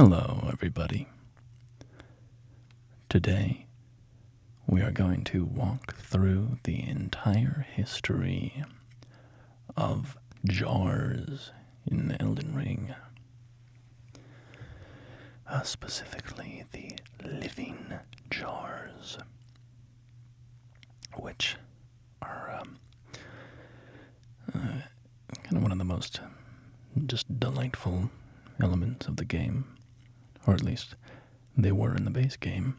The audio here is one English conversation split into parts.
Hello, everybody. Today, we are going to walk through the entire history of jars in Elden Ring. Specifically, the living jars, which are kind of one of the most just delightful elements of the game, or at least they were in the base game.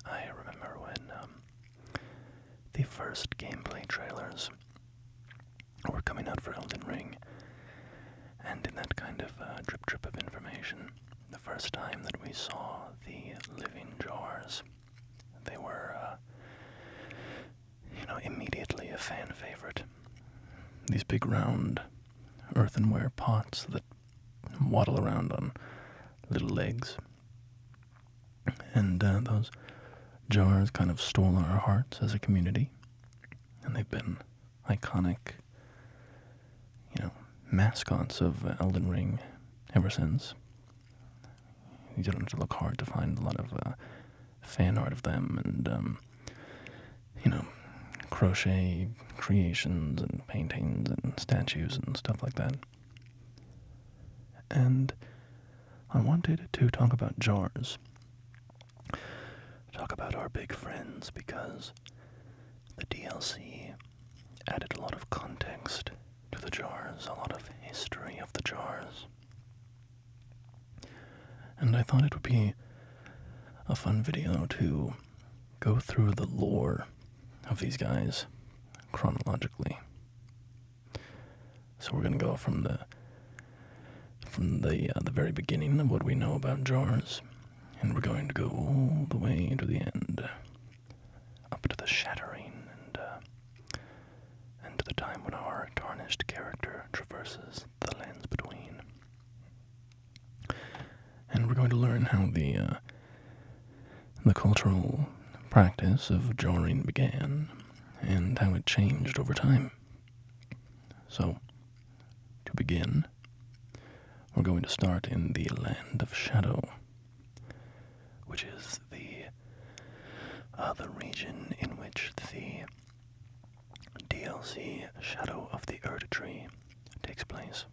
I remember when the first gameplay trailers were coming out for Elden Ring, and in that kind of drip of information, the first time that we saw the living jars, they were, immediately a fan favorite. These big round earthenware pots that waddle around on little legs. And those jars kind of stole our hearts as a community. And they've been iconic, mascots of Elden Ring ever since. You don't have to look hard to find a lot of fan art of them and, crochet creations and paintings and statues and stuff like that. And I wanted to talk about jars. Talk about our big friends because the DLC added a lot of context to the jars, a lot of history of the jars. And I thought it would be a fun video to go through the lore of these guys chronologically. So we're going to go from the very beginning of what we know about jars, and we're going to go all the way to the end, up to the shattering and to the time when our tarnished character traverses the lands between. And we're going to learn how the cultural practice of jarring began and how it changed over time. So, to begin, we're going to start in the Land of Shadow, which is the region in which the DLC Shadow of the Erd Tree takes place.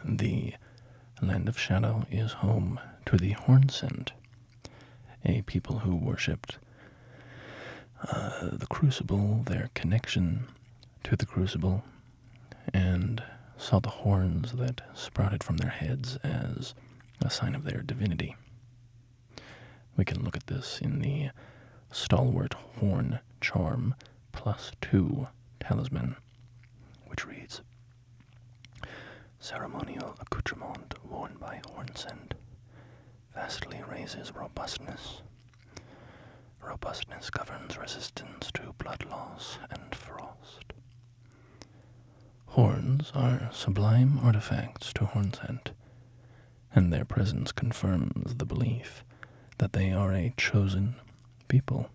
The Land of Shadow is home to the hornsent, a people who worshipped the Crucible, their connection to the Crucible, and saw the horns that sprouted from their heads as a sign of their divinity. We can look at this in the Stalwart Horn Charm +2 talisman, which reads, Ceremonial accoutrement worn by hornsent vastly raises robustness. Robustness governs resistance to blood loss and frost. Horns are sublime artifacts to hornsent, and their presence confirms the belief that they are a chosen people.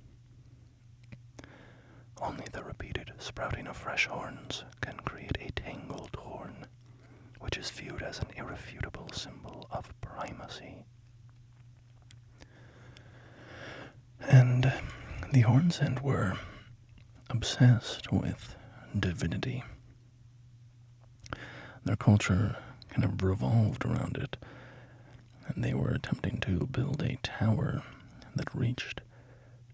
Only the repeated sprouting of fresh horns can create a tangled horn, which is viewed as an irrefutable symbol of primacy. And the hornsent were obsessed with divinity. Their culture kind of revolved around it, and they were attempting to build a tower that reached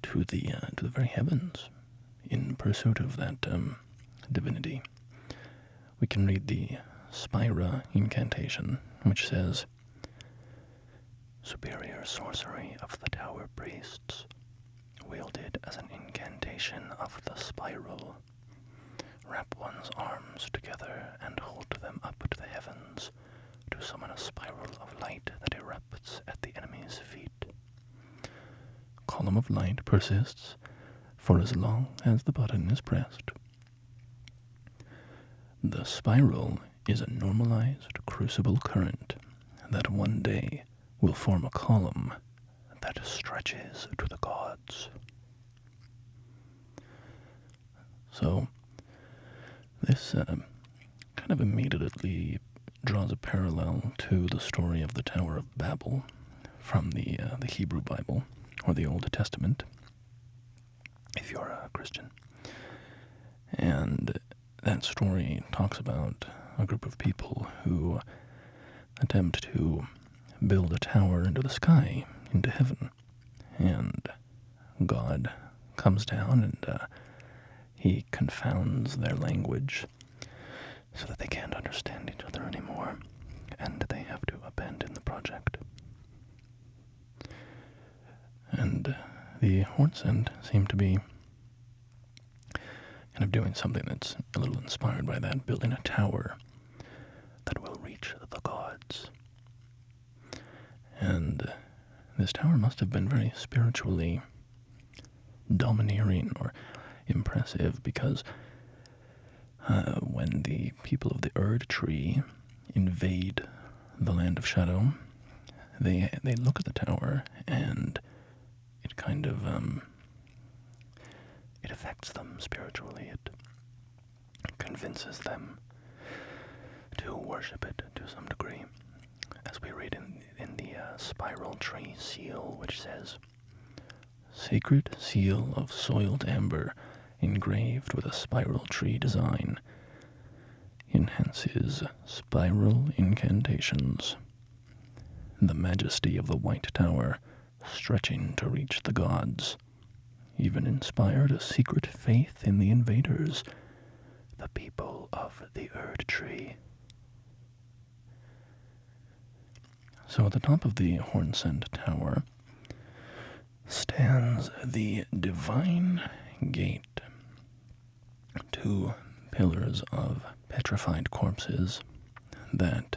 to the very heavens in pursuit of that divinity. We can read the Spira incantation, which says, Superior sorcery of the tower priests, wielded as an incantation of the spiral. Wrap one's arms together and hold them up to the heavens to summon a spiral of light that erupts at the enemy's feet. Column of light persists for as long as the button is pressed. The spiral is a normalized crucible current that one day will form a column that stretches to the gods. So, this kind of immediately draws a parallel to the story of the Tower of Babel from the Hebrew Bible, or the Old Testament, if you're a Christian. And that story talks about a group of people who attempt to build a tower into the sky, into heaven. And God comes down and he confounds their language so that they can't understand each other anymore, and they have to abandon the project. And the hornsent seem to be kind of doing something that's a little inspired by that, building a tower that will reach the gods. And this tower must have been very spiritually domineering or impressive, because when the people of the Erd Tree invade the Land of Shadow, they look at the tower, and it kind of it affects them spiritually. It convinces them to worship it to some degree, as we read in the spiral tree seal, which says, "Sacred seal of soiled amber, engraved with a spiral tree design, enhances spiral incantations. The majesty of the White Tower, stretching to reach the gods, even inspired a secret faith in the invaders, the people of the Erd Tree." So at the top of the hornsent tower stands the divine gate, two pillars of petrified corpses that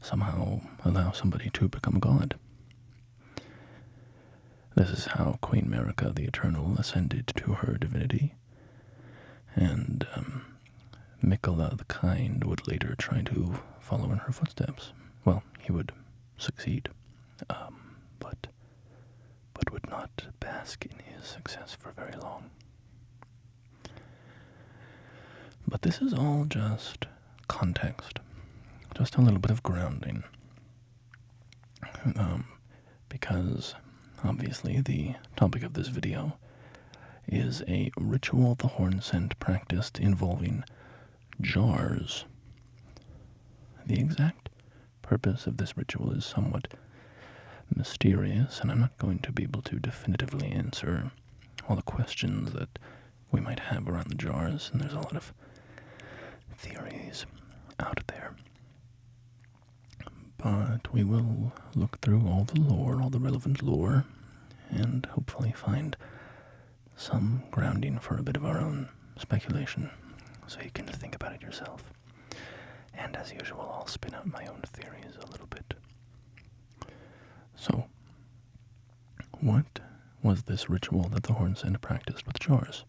somehow allow somebody to become a god. This is how Queen Merica the Eternal ascended to her divinity, and Mikola the Kind would later try to follow in her footsteps. Well, he would succeed, but would not bask in his success for very long. But this is all just context, just a little bit of grounding, because obviously the topic of this video is a ritual the hornsent practiced involving jars. The exact purpose of this ritual is somewhat mysterious, and I'm not going to be able to definitively answer all the questions that we might have around the jars, and there's a lot of theories out there. But we will look through all the lore, all the relevant lore, and hopefully find some grounding for a bit of our own speculation, so you can think about it yourself. And as usual, I'll spin out my own theories a little bit. So, what was this ritual that the hornsent practiced with jars?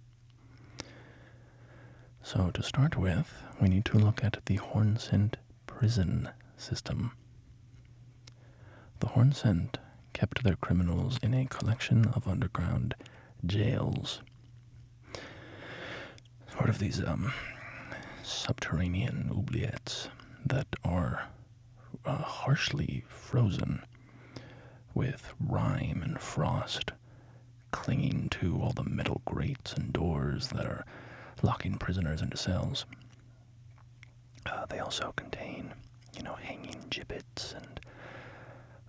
So, to start with, we need to look at the hornsent prison system. The hornsent kept their criminals in a collection of underground jails. Sort of these subterranean oubliettes that are harshly frozen, with rime and frost clinging to all the metal grates and doors that are locking prisoners into cells. They also contain, hanging gibbets and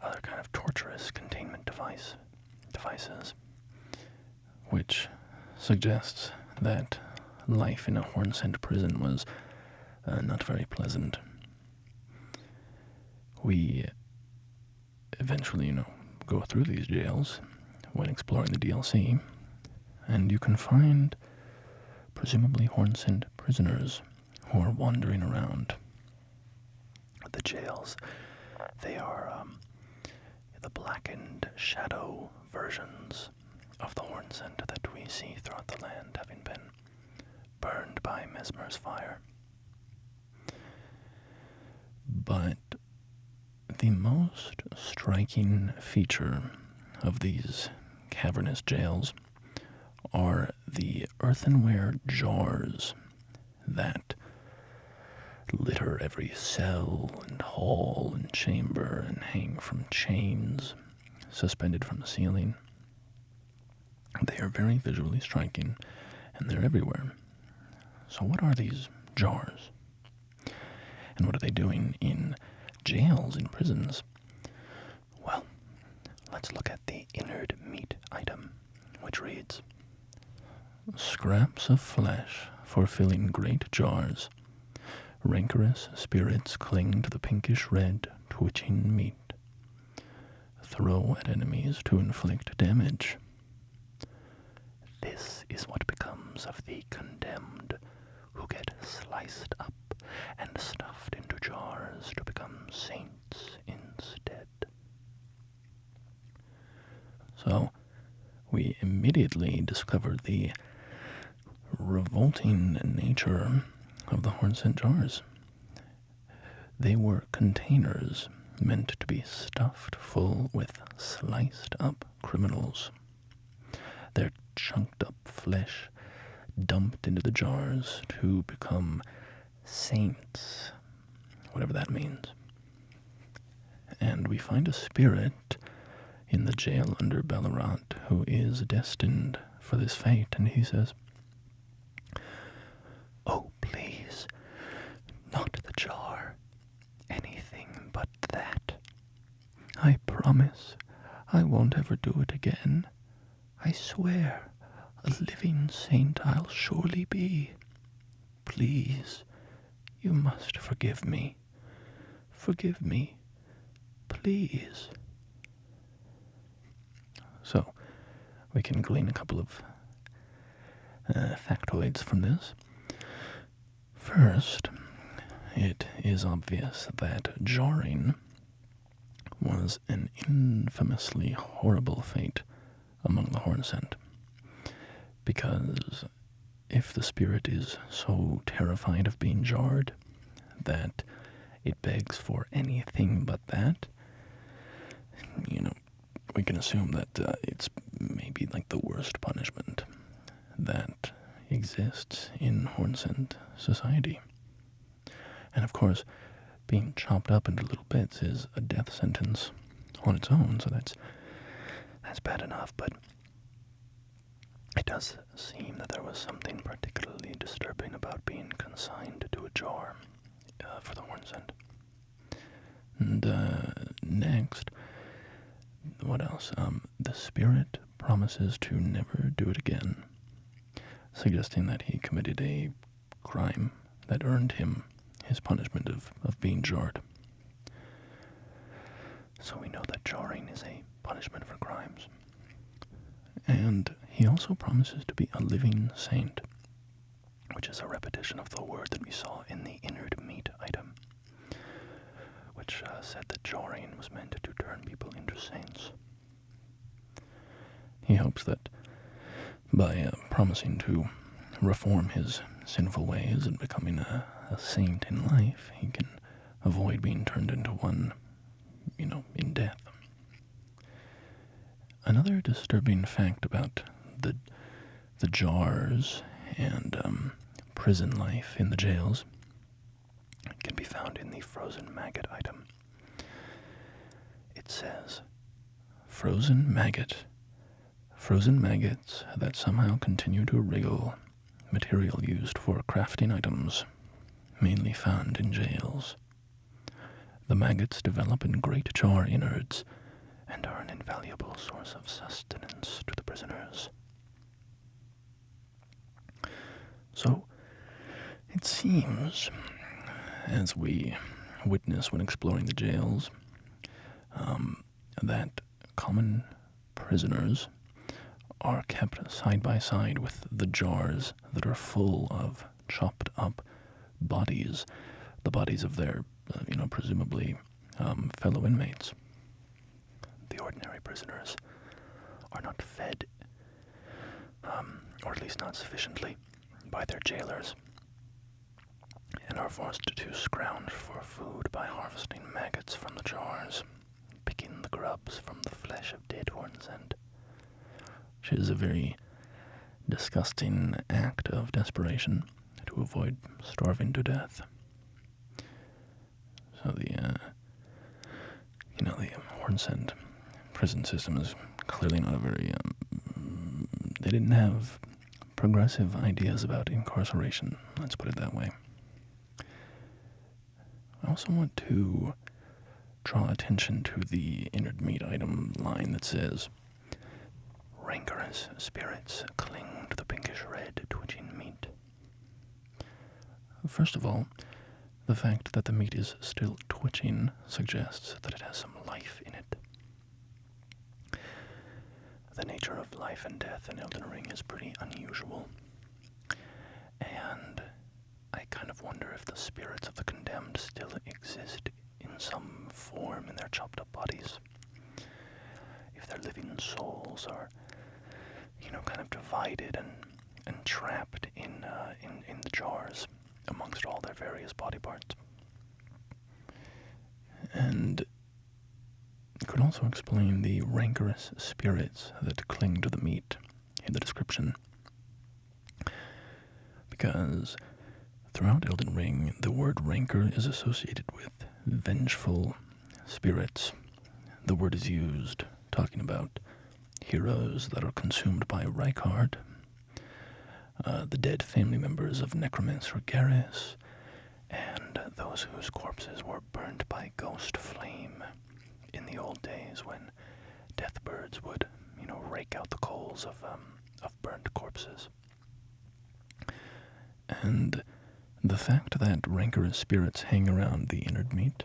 other kind of torturous containment devices, which suggests that life in a hornsent prison was not very pleasant. We eventually, go through these jails when exploring the DLC, and you can find presumably hornsent prisoners who are wandering around the jails. They are the blackened shadow versions of the hornsent that we see throughout the land, having been burned by Mesmer's fire. But the most striking feature of these cavernous jails are the earthenware jars that litter every cell and hall and chamber and hang from chains suspended from the ceiling. They are very visually striking, and they're everywhere. So what are these jars? And what are they doing in jails, in prisons? Well, let's look at the innard meat item, which reads, scraps of flesh for filling great jars. Rancorous spirits cling to the pinkish red, twitching meat. Throw at enemies to inflict damage. This is what becomes of the condemned, who get sliced up and stuffed into jars to become saints instead. So, we immediately discover the revolting nature of the hornsent jars. They were containers meant to be stuffed full with sliced up criminals. Their chunked up flesh dumped into the jars to become saints, whatever that means. And we find a spirit in the jail under Ballarat who is destined for this fate, and he says, "Oh, please, not the jar, anything but that. I promise I won't ever do it again. I swear, a living saint I'll surely be. Please, you must forgive me. Forgive me, please." So, we can glean a couple of factoids from this. First, it is obvious that jarring was an infamously horrible fate among the hornsent, because if the spirit is so terrified of being jarred that it begs for anything but that, we can assume that it's maybe like the worst punishment that exists in hornsent society. And of course, being chopped up into little bits is a death sentence on its own, so that's bad enough, but it does seem that there was something particularly disturbing about being consigned to a jar for the hornsent. And next, what else? The spirit promises to never do it again, suggesting that he committed a crime that earned him his punishment of being jarred. So we know that jarring is a punishment for crimes. And he also promises to be a living saint, which is a repetition of the word that we saw in the innard meat item, which said that jarring was meant to turn people into saints. He hopes that by promising to reform his sinful ways and becoming a saint in life, he can avoid being turned into one, in death. Another disturbing fact about the jars and prison life in the jails can be found in the frozen maggot item. It says, frozen maggots that somehow continue to wriggle, material used for crafting items, mainly found in jails. The maggots develop in great jar innards and are an invaluable source of sustenance to the prisoners. So, it seems, as we witness when exploring the jails, that common prisoners are kept side by side with the jars that are full of chopped up bodies, the bodies of their, presumably fellow inmates. The ordinary prisoners are not fed, or at least not sufficiently, by their jailers, and are forced to scrounge for food by harvesting maggots from the jars, picking the grubs from the flesh of dead hornsent, which is a very disgusting act of desperation to avoid starving to death. So the hornsent prison system is clearly not a very, they didn't have progressive ideas about incarceration, let's put it that way. I also want to draw attention to the entered meat item line that says, rancorous spirits cling to the pinkish red twitching meat. First of all, the fact that the meat is still twitching suggests that it has some life in it. The nature of life and death in Elden Ring is pretty unusual, and I kind of wonder if the spirits of the condemned still exist in some form in their chopped up bodies. If their living souls are, kind of divided and trapped in the jars amongst all their various body parts. And it could also explain the rancorous spirits that cling to the meat in the description. Because throughout Elden Ring, the word rancor is associated with vengeful spirits. The word is used talking about heroes that are consumed by Rykard, the dead family members of Necromancer Garrus, and those whose corpses were burnt by ghost flame in the old days when deathbirds would, rake out the coals of burnt corpses. And the fact that rancorous spirits hang around the entered meat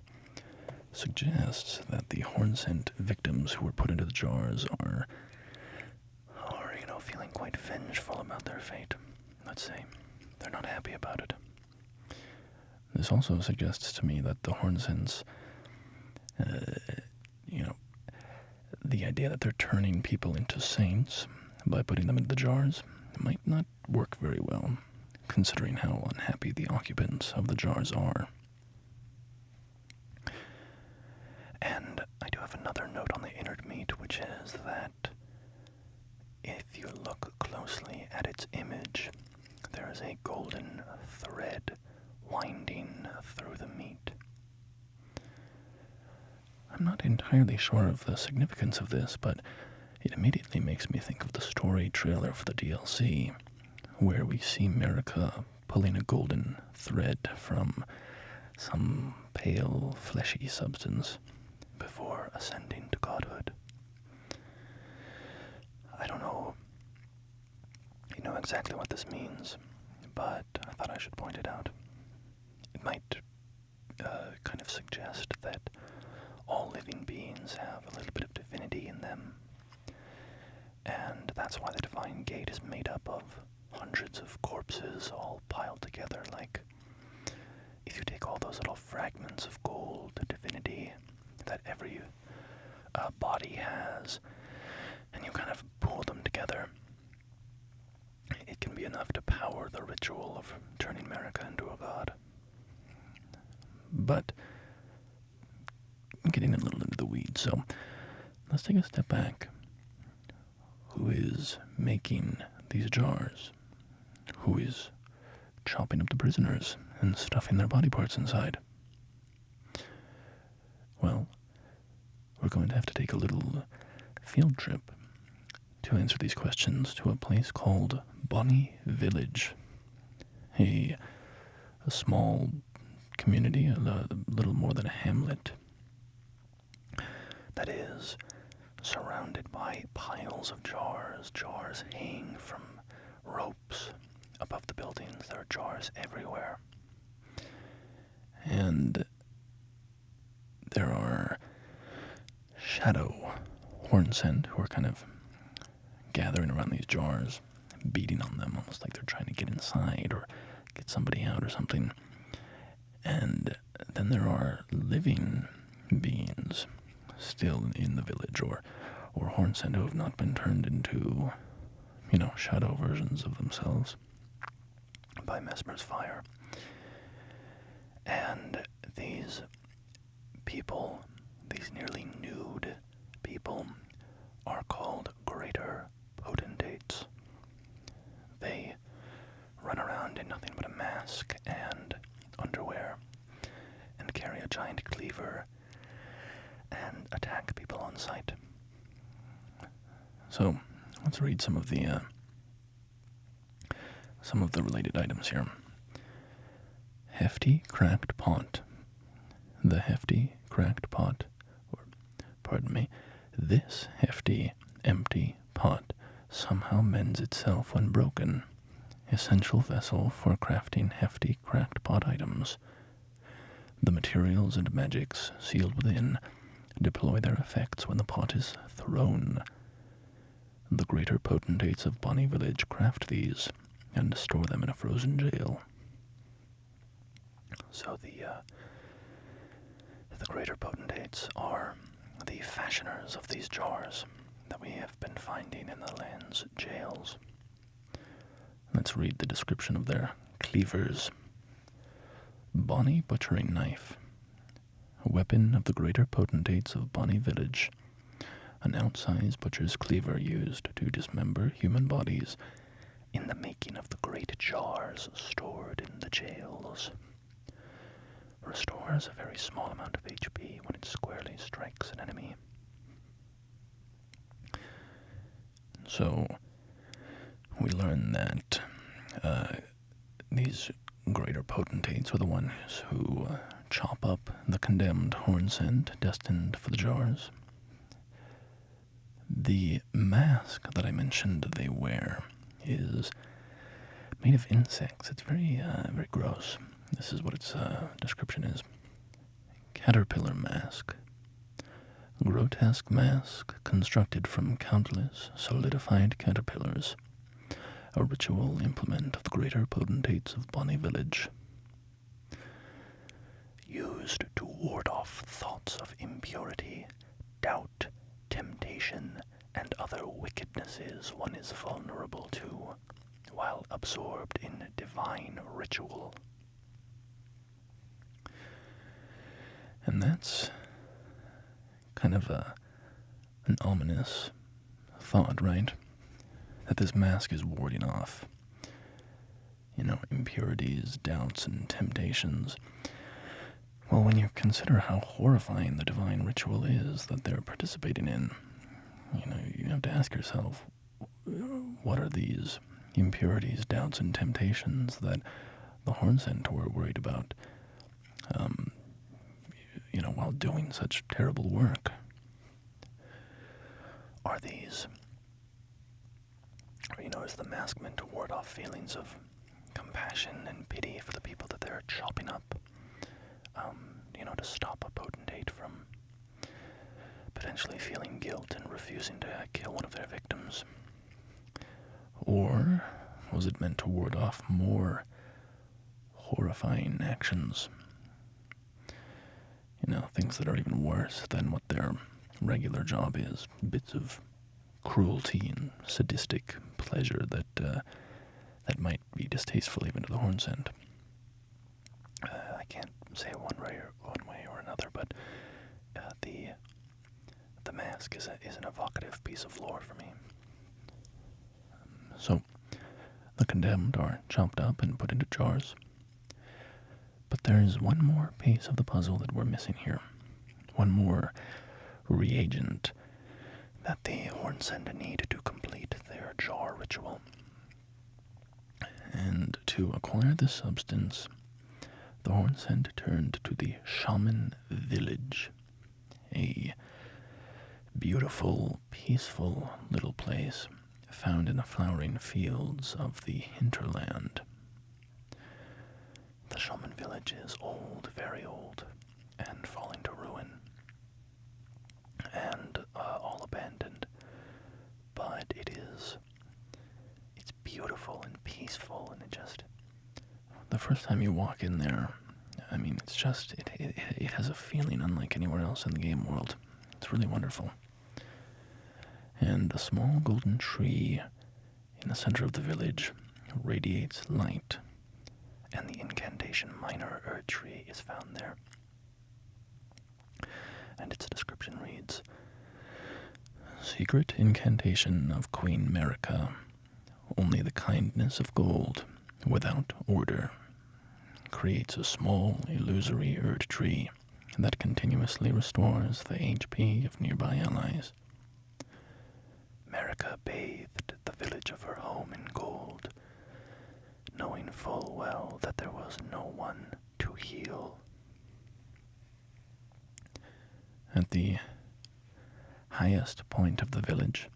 suggests that the hornsent victims who were put into the jars are feeling quite vengeful about their fate. Let's say they're not happy about it. This also suggests to me that the hornsents, the idea that they're turning people into saints by putting them into the jars might not work very well, considering how unhappy the occupants of the jars are. And I do have another note on the entered meat, which is that if you look closely at its image, there is a golden thread winding through the meat. I'm not entirely sure of the significance of this, but it immediately makes me think of the story trailer for the DLC, where we see Marika pulling a golden thread from some pale, fleshy substance before ascending to godhood. I don't know exactly what this means, but I thought I should point it out. It might kind of suggest that all living beings have a little bit of divinity in them, and that's why the Divine Gate is made up of hundreds of corpses all piled together. Like, if you take all those little fragments of gold divinity that every body has, and you kind of pull them together, it can be enough to power the ritual of turning Marika into a god. But I'm getting a little into the weeds, so let's take a step back. Who is making these jars? Who is chopping up the prisoners and stuffing their body parts inside? Well, we're going to have to take a little field trip to answer these questions to a place called Bonny Village, a small community, a little more than a hamlet, that is surrounded by piles of jars. Jars hang from ropes above the buildings. There are jars everywhere. And there are shadow hornsent who are kind of gathering around these jars, beating on them, almost like they're trying to get inside or get somebody out or something. And then there are living beings still in the village, or hornsent who have not been turned into, shadow versions of themselves by Mesmer's fire. And these people, these nearly nude people, are called greater potentates. They run around in nothing but a mask and underwear and carry a giant cleaver and attack people on sight. So, let's read some of the related items here. Hefty cracked pot. The hefty cracked pot, this hefty empty pot somehow mends itself when broken. Essential vessel for crafting hefty cracked pot items. The materials and magics sealed within deploy their effects when the pot is thrown. The greater potentates of Bonnie Village craft these and store them in a frozen jail. So the greater potentates are the fashioners of these jars that we have been finding in the land's jails. Let's read the description of their cleavers. Bonnie butchering knife. A weapon of the greater potentates of Bonnie Village. An outsized butcher's cleaver used to dismember human bodies in the making of the great jars stored in the jails. Restores a very small amount of HP when it squarely strikes an enemy. So, we learn that these greater potentates are the ones who chop up the condemned hornsent destined for the jars. The mask that I mentioned they wear is made of insects. It's very gross. This is what its description is. Caterpillar mask. Grotesque mask constructed from countless solidified caterpillars. A ritual implement of the greater potentates of Bonnie Village. Used to ward off thoughts of impurity, doubt, temptation, and other wickednesses one is vulnerable to, while absorbed in divine ritual. And that's kind of an ominous thought, right? That this mask is warding off, impurities, doubts, and temptations. Well, when you consider how horrifying the divine ritual is that they're participating in, you have to ask yourself, what are these impurities, doubts, and temptations that the hornsent were worried about, while doing such terrible work? Are these, is the mask meant to ward off feelings of compassion and pity for the people that they're chopping up? To stop a potentate from potentially feeling guilt and refusing to kill one of their victims? Or was it meant to ward off more horrifying actions? Things that are even worse than what their regular job is. Bits of cruelty and sadistic pleasure that might be distasteful even to the hornsent. I can't say one way or another, but the mask is an evocative piece of lore for me. So, the condemned are chopped up and put into jars. But there's one more piece of the puzzle that we're missing here. One more reagent that the hornsent need to complete their jar ritual. And to acquire this substance, the hornsent turned to the Shaman Village, a beautiful, peaceful little place found in the flowering fields of the hinterland. The Shaman Village is old, very old, and falling to ruin, and all abandoned, but it's beautiful and peaceful, and the first time you walk in there, it has a feeling unlike anywhere else in the game world. It's really wonderful. And a small golden tree in the center of the village radiates light, and the incantation Minor Erd Tree is found there. And its description reads, Secret incantation of Queen Merica, only the kindness of gold, without order, creates a small, illusory Erd Tree that continuously restores the HP of nearby allies. Marika bathed the village of her home in gold, knowing full well that there was no one to heal. At the highest point of the village,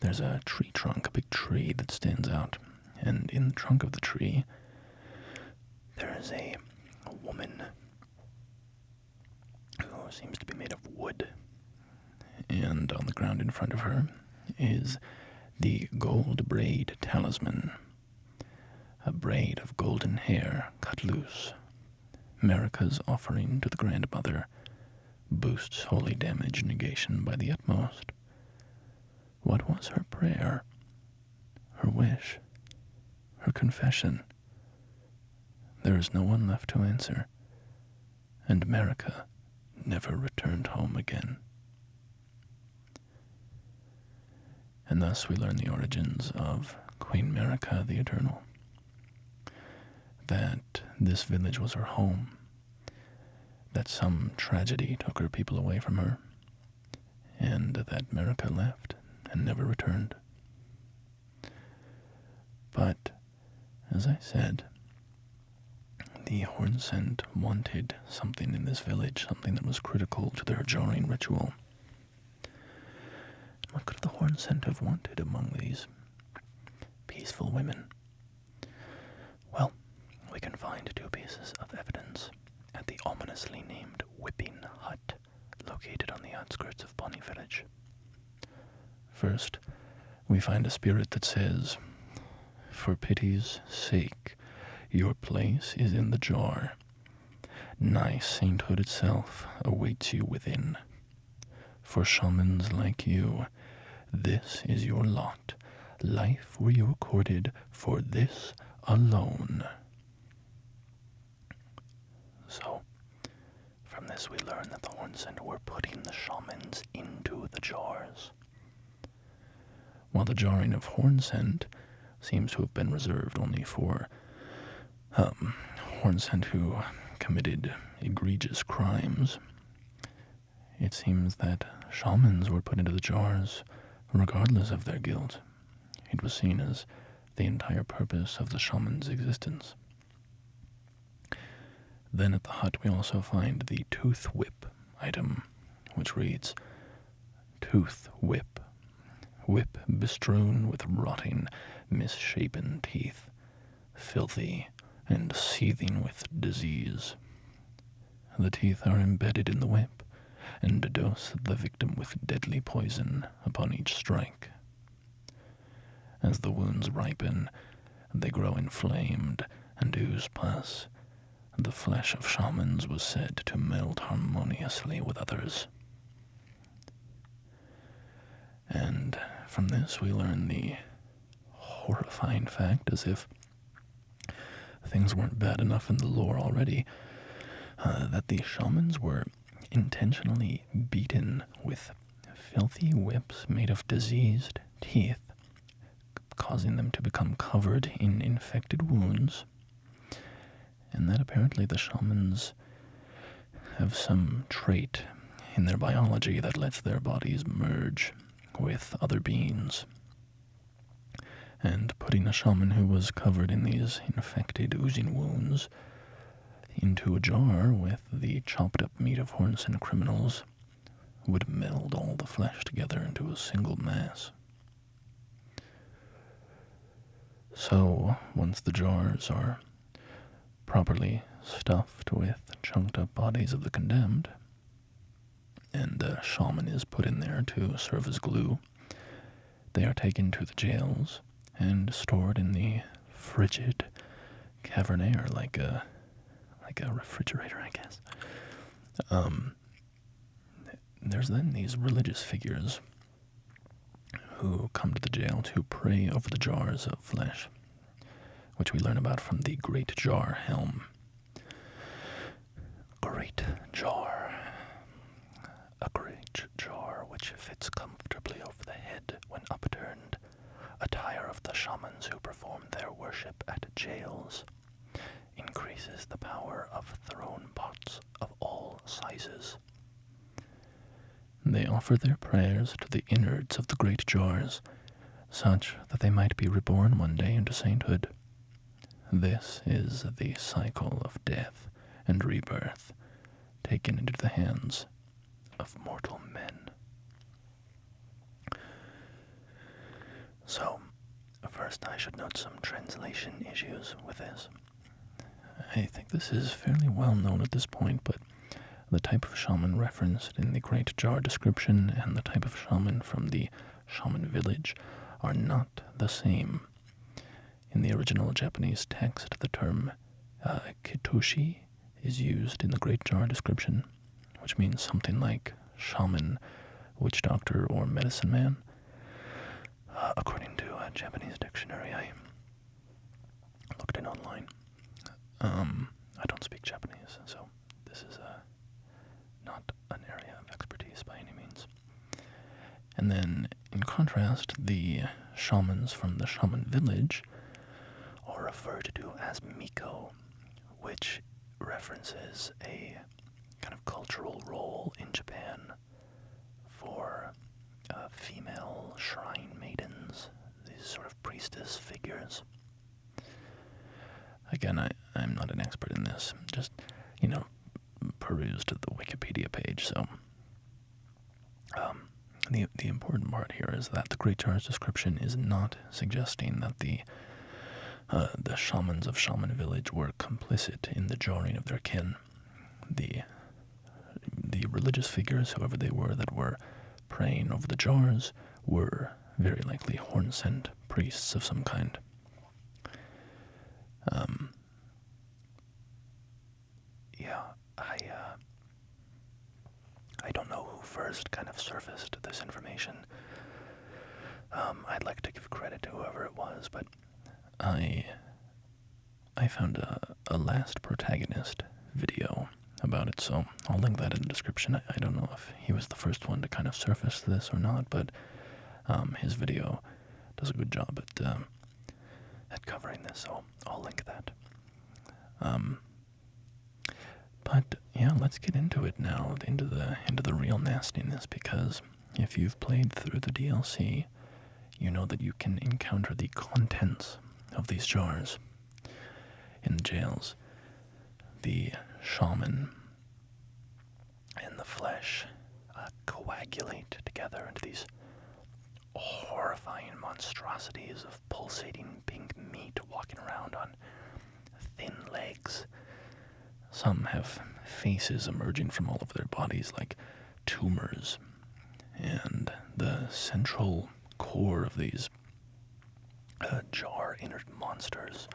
there's a tree trunk, a big tree that stands out, and in the trunk of the tree, there is a woman who seems to be made of wood, and on the ground in front of her is the gold braid talisman, a braid of golden hair cut loose. Marika's offering to the grandmother boosts holy damage negation by the utmost. What was her prayer? Her wish? Her confession? There is no one left to answer, and Marika never returned home again. And thus we learn the origins of Queen Marika the Eternal. That this village was her home, that some tragedy took her people away from her, and that Marika left and never returned. But, as I said, the hornsent wanted something in this village, something that was critical to their jarring ritual. What could the hornsent have wanted among these peaceful women? Well, we can find two pieces of evidence at the ominously named Whipping Hut, located on the outskirts of Bonny Village. First, we find a spirit that says, "For pity's sake, your place is in the jar. Nigh sainthood itself awaits you within. For shamans like you, this is your lot. Life were you accorded for this alone." So, from this we learn that the hornsent were putting the shamans into the jars. While the jarring of hornsent seems to have been reserved only for hornsent who committed egregious crimes, it seems that shamans were put into the jars regardless of their guilt. It was seen as the entire purpose of the shaman's existence. Then at the hut we also find the tooth whip item, which reads, "Tooth whip. Whip bestrewn with rotting, misshapen teeth, filthy and seething with disease. The teeth are embedded in the whip, and dose the victim with deadly poison upon each strike. As the wounds ripen, they grow inflamed and ooze pus. The flesh of shamans was said to meld harmoniously with others." And from this we learn the horrifying fact, as if things weren't bad enough in the lore already, that the shamans were intentionally beaten with filthy whips made of diseased teeth, causing them to become covered in infected wounds, and that apparently the shamans have some trait in their biology that lets their bodies merge with other beings. And putting a shaman who was covered in these infected, oozing wounds into a jar with the chopped up meat of hornsent criminals would meld all the flesh together into a single mass. So, once the jars are properly stuffed with chunked up bodies of the condemned, and a shaman is put in there to serve as glue, they are taken to the jails and stored in the frigid cavern air, like a refrigerator, I guess. There's then these religious figures who come to the jail to pray over the jars of flesh, which we learn about from the Great Jar Helm. Great jar. A great jar which fits comfortably over the head when upturned, attire of the shamans who perform their worship at jails, increases the power of thrown pots of all sizes. They offer their prayers to the innards of the great jars, such that they might be reborn one day into sainthood. This is the cycle of death and rebirth, taken into the hands of mortal men. So, first I should note some translation issues with this. I think this is fairly well known at this point, but the type of shaman referenced in the Great Jar description and the type of shaman from the shaman village are not the same. In the original Japanese text, the term kitoshi is used in the Great Jar description, which means something like shaman, witch doctor, or medicine man. According to a Japanese dictionary I looked in online. I don't speak Japanese, so this is not an area of expertise by any means. And then, in contrast, the shamans from the shaman village are referred to as miko, which references a kind of cultural role in Japan for female shrine maidens, these sort of priestess figures. Again, I'm not an expert in this, just, perused the Wikipedia page, so the important part here is that the Great Jar's description is not suggesting that the shamans of Shaman Village were complicit in the jarring of their kin. The religious figures, whoever they were, that were praying over the jars were very likely hornsent priests of some kind. I don't know who first kind of surfaced this information. I'd like to give credit to whoever it was, but I found a Last Protagonist video about it, so I'll link that in the description. I don't know if he was the first one to kind of surface this or not, but his video does a good job at covering this, so I'll link that. But yeah, let's get into it now, into the real nastiness, because if you've played through the DLC, you know that you can encounter the contents of these jars in the jails. The shaman and the flesh coagulate together into these horrifying monstrosities of pulsating pink meat walking around on thin legs. Some have faces emerging from all of their bodies like tumors, and the central core of these jar-inert monsters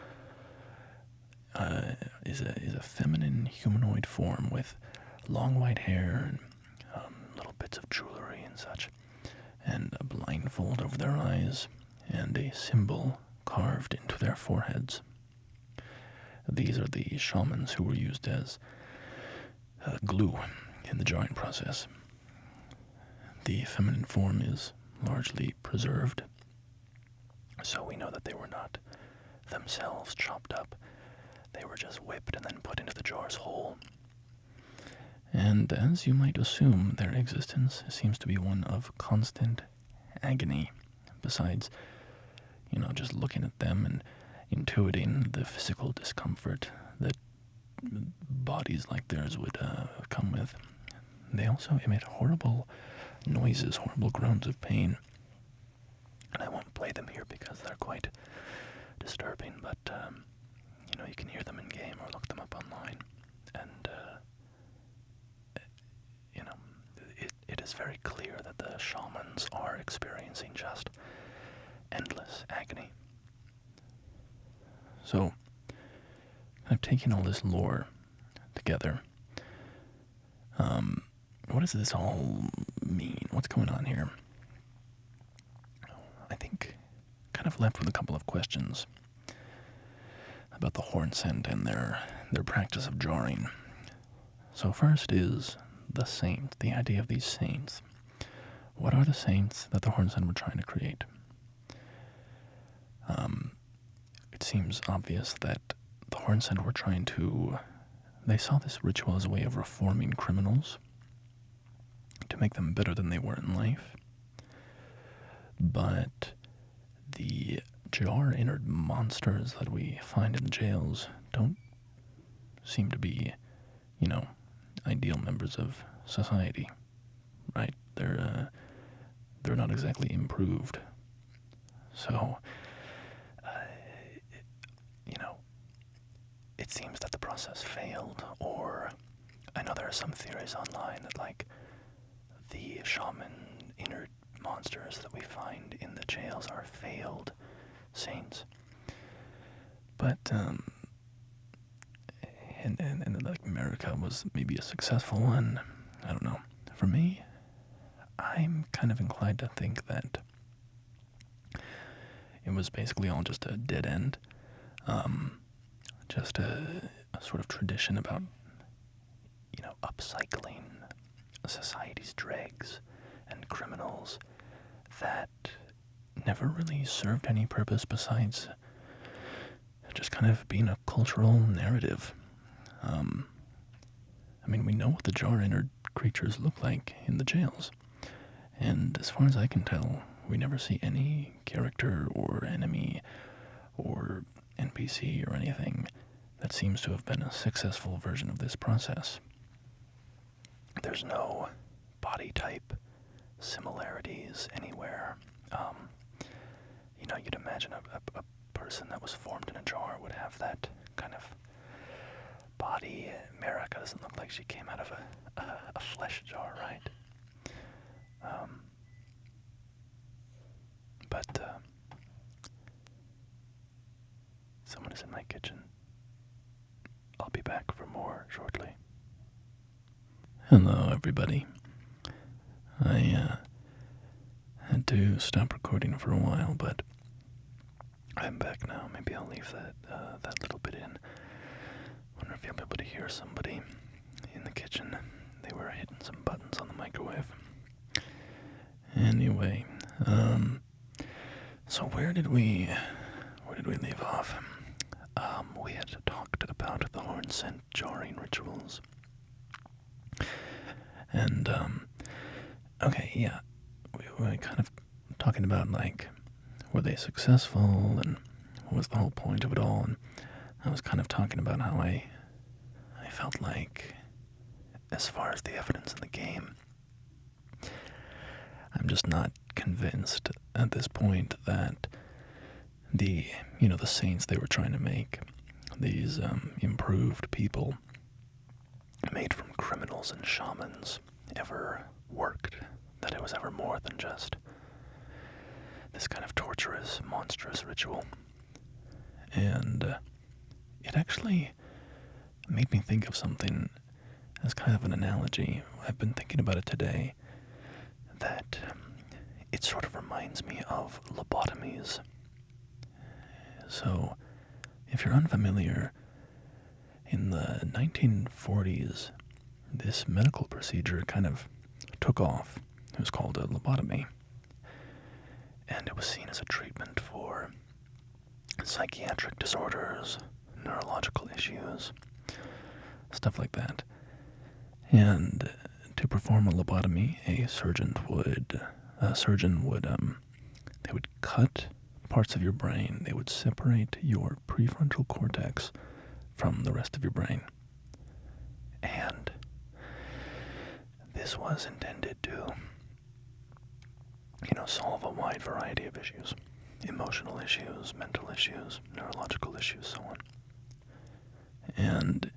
is a feminine humanoid form with long white hair and little bits of jewelry and such, and a blindfold over their eyes, and a symbol carved into their foreheads. These are the shamans who were used as glue in the jarring process. The feminine form is largely preserved, so we know that they were not themselves chopped up. They were just whipped and then put into the jars whole. And as you might assume, their existence seems to be one of constant agony, besides, just looking at them and intuiting the physical discomfort that bodies like theirs would come with. They also emit horrible noises, horrible groans of pain. And I won't play them here because they're quite disturbing, but, you can hear them in game or look them up online. And, it is very clear that the shamans are experiencing just endless agony. So, I've taken all this lore together. What does this all mean? What's going on here? I think kind of left with a couple of questions about the hornsent and their practice of jarring. So first is the saint, the idea of these saints. What are the saints that the hornsent were trying to create? It seems obvious that the hornsent were trying to they saw this ritual as a way of reforming criminals to make them better than they were in life. But the jar-entered monsters that we find in jails don't seem to be, ideal members of society, right? They're not exactly improved. So, it seems that the process failed, or I know there are some theories online that, like, the shaman inner monsters that we find in the jails are failed saints. But, and like America was maybe a successful one. I don't know. For me, I'm kind of inclined to think that it was basically all just a dead end. Just a sort of tradition about, upcycling society's dregs and criminals that never really served any purpose besides just kind of being a cultural narrative. We know what the jar-entered creatures look like in the jails, and as far as I can tell, we never see any character or enemy or NPC or anything that seems to have been a successful version of this process. There's no body type similarities anywhere. You'd imagine a person that was formed in a jar would have that kind of body. America doesn't look like she came out of a flesh jar, right? But someone is in my kitchen. I'll be back for more shortly. Hello, everybody. I had to stop recording for a while, but I'm back now. Maybe I'll leave that little bit in. Wonder if you'll be able to hear somebody in the kitchen. They were hitting some buttons on the microwave. Anyway, so where did we leave off? We had talked about the hornsent jarring rituals. And, okay, yeah, we were kind of talking about, like, were they successful, and what was the whole point of it all, and I was kind of talking about how I felt like, as far as the evidence in the game, I'm just not convinced at this point that the saints they were trying to make, these improved people made from criminals and shamans, ever worked, that it was ever more than just this kind of torturous, monstrous ritual. And it actually made me think of something as kind of an analogy. I've been thinking about it today, that it sort of reminds me of lobotomies. So, if you're unfamiliar, in the 1940s, this medical procedure kind of took off. It was called a lobotomy, and it was seen as a treatment for psychiatric disorders, neurological issues, stuff like that. And to perform a lobotomy, a surgeon would they would cut parts of your brain. They would separate your prefrontal cortex from the rest of your brain. And this was intended to, solve a wide variety of issues. Emotional issues, mental issues, neurological issues, so on. And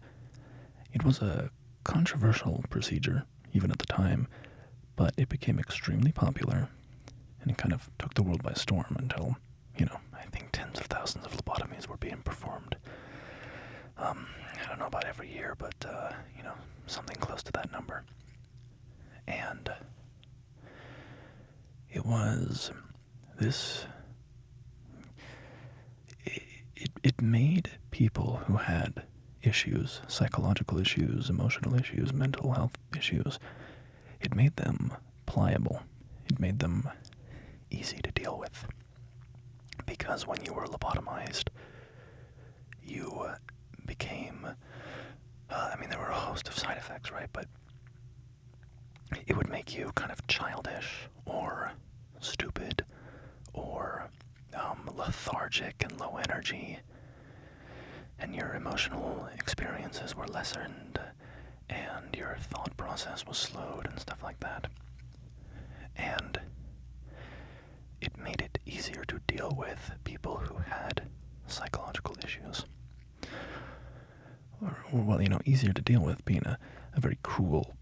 it was a controversial procedure, even at the time, but it became extremely popular, and it kind of took the world by storm until, I think tens of thousands of lobotomies were being performed. I don't know about every year, but, something close to that number. And it was this, it made people who had issues, psychological issues, emotional issues, mental health issues, it made them pliable. It made them easy to deal with. Because when you were lobotomized, you became I mean, there were a host of side effects, right? But it would make you kind of childish or stupid or lethargic and low energy, and your emotional experiences were lessened, and your thought process was slowed and stuff like that. And it made it easier to deal with people who had psychological issues. Or well, easier to deal with being a very cruel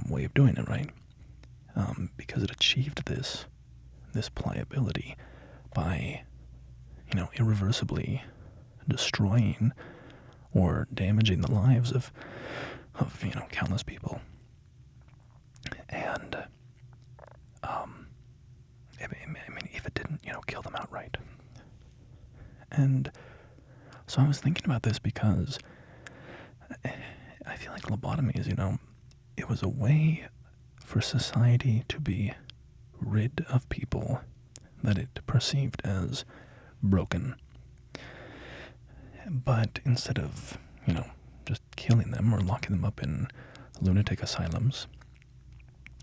way of doing it, right? Because it achieved this pliability by, irreversibly destroying or damaging the lives of countless people. And I mean, if it didn't, kill them outright. And so I was thinking about this because I feel like lobotomies, it was a way for society to be rid of people that it perceived as broken. But instead of, just killing them or locking them up in lunatic asylums,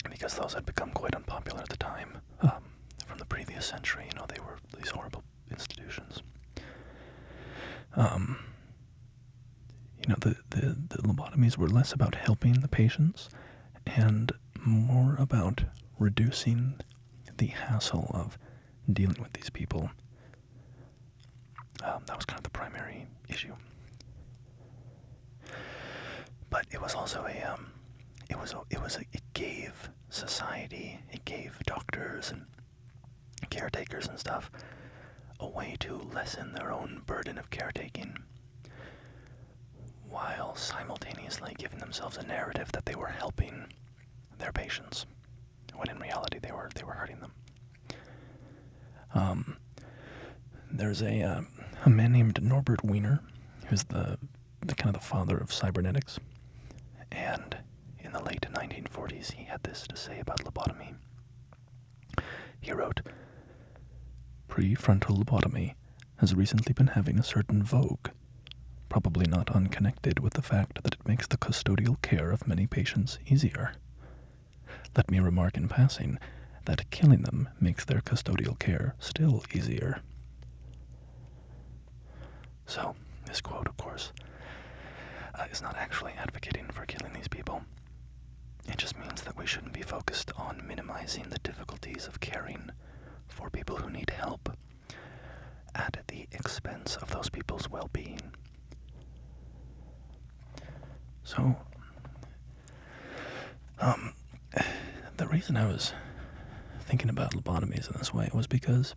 because those had become quite unpopular at the time, from the previous century, they were these horrible institutions. The lobotomies were less about helping the patients and more about reducing the hassle of dealing with these people. That was kind of the primary issue. But it was also it gave society, it gave doctors and caretakers and stuff a way to lessen their own burden of caretaking, while simultaneously giving themselves a narrative that they were helping their patients, when in reality they were hurting them. There's a man named Norbert Wiener, who's the kind of the father of cybernetics, and in the late 1940s he had this to say about lobotomy. He wrote, "Prefrontal lobotomy has recently been having a certain vogue, probably not unconnected with the fact that it makes the custodial care of many patients easier. Let me remark in passing that killing them makes their custodial care still easier." So, this quote, of course, is not actually advocating for killing these people. It just means that we shouldn't be focused on minimizing the difficulties of caring for people who need help at the expense of those people's well-being. So, the reason I was thinking about lobotomies in this way was because,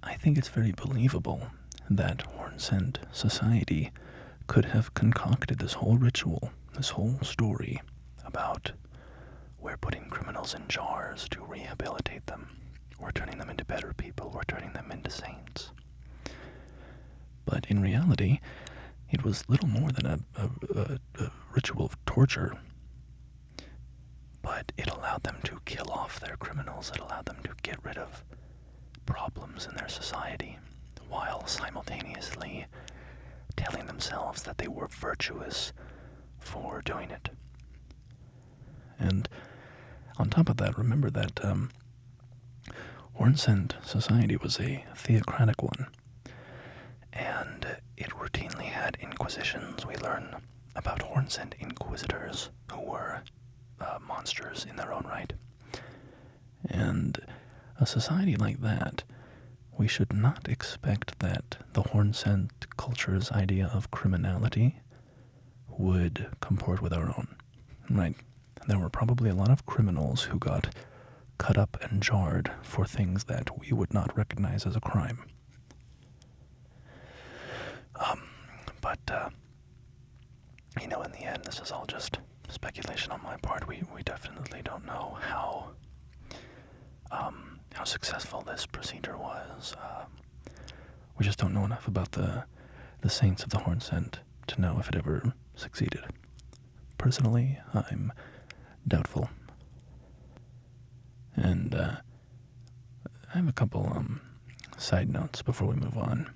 I think it's very believable that hornsent society could have concocted this whole ritual, this whole story about we're putting criminals in jars to rehabilitate them, we're turning them into better people, we're turning them into saints. But in reality, it was little more than a ritual of torture. But it allowed them to kill off their criminals, it allowed them to get rid of problems in their society, while simultaneously telling themselves that they were virtuous for doing it. And on top of that, remember that hornsent society was a theocratic one, and it routinely had inquisitions. We learn about hornsent inquisitors who were monsters in their own right. And a society like that, we should not expect that the hornsent culture's idea of criminality would comport with our own, right? There were probably a lot of criminals who got cut up and jarred for things that we would not recognize as a crime. But in the end, this is all just speculation on my part. We definitely don't know how successful this procedure was. We just don't know enough about the saints of the hornsent to know if it ever succeeded. Personally, I'm doubtful. And I have a couple side notes before we move on.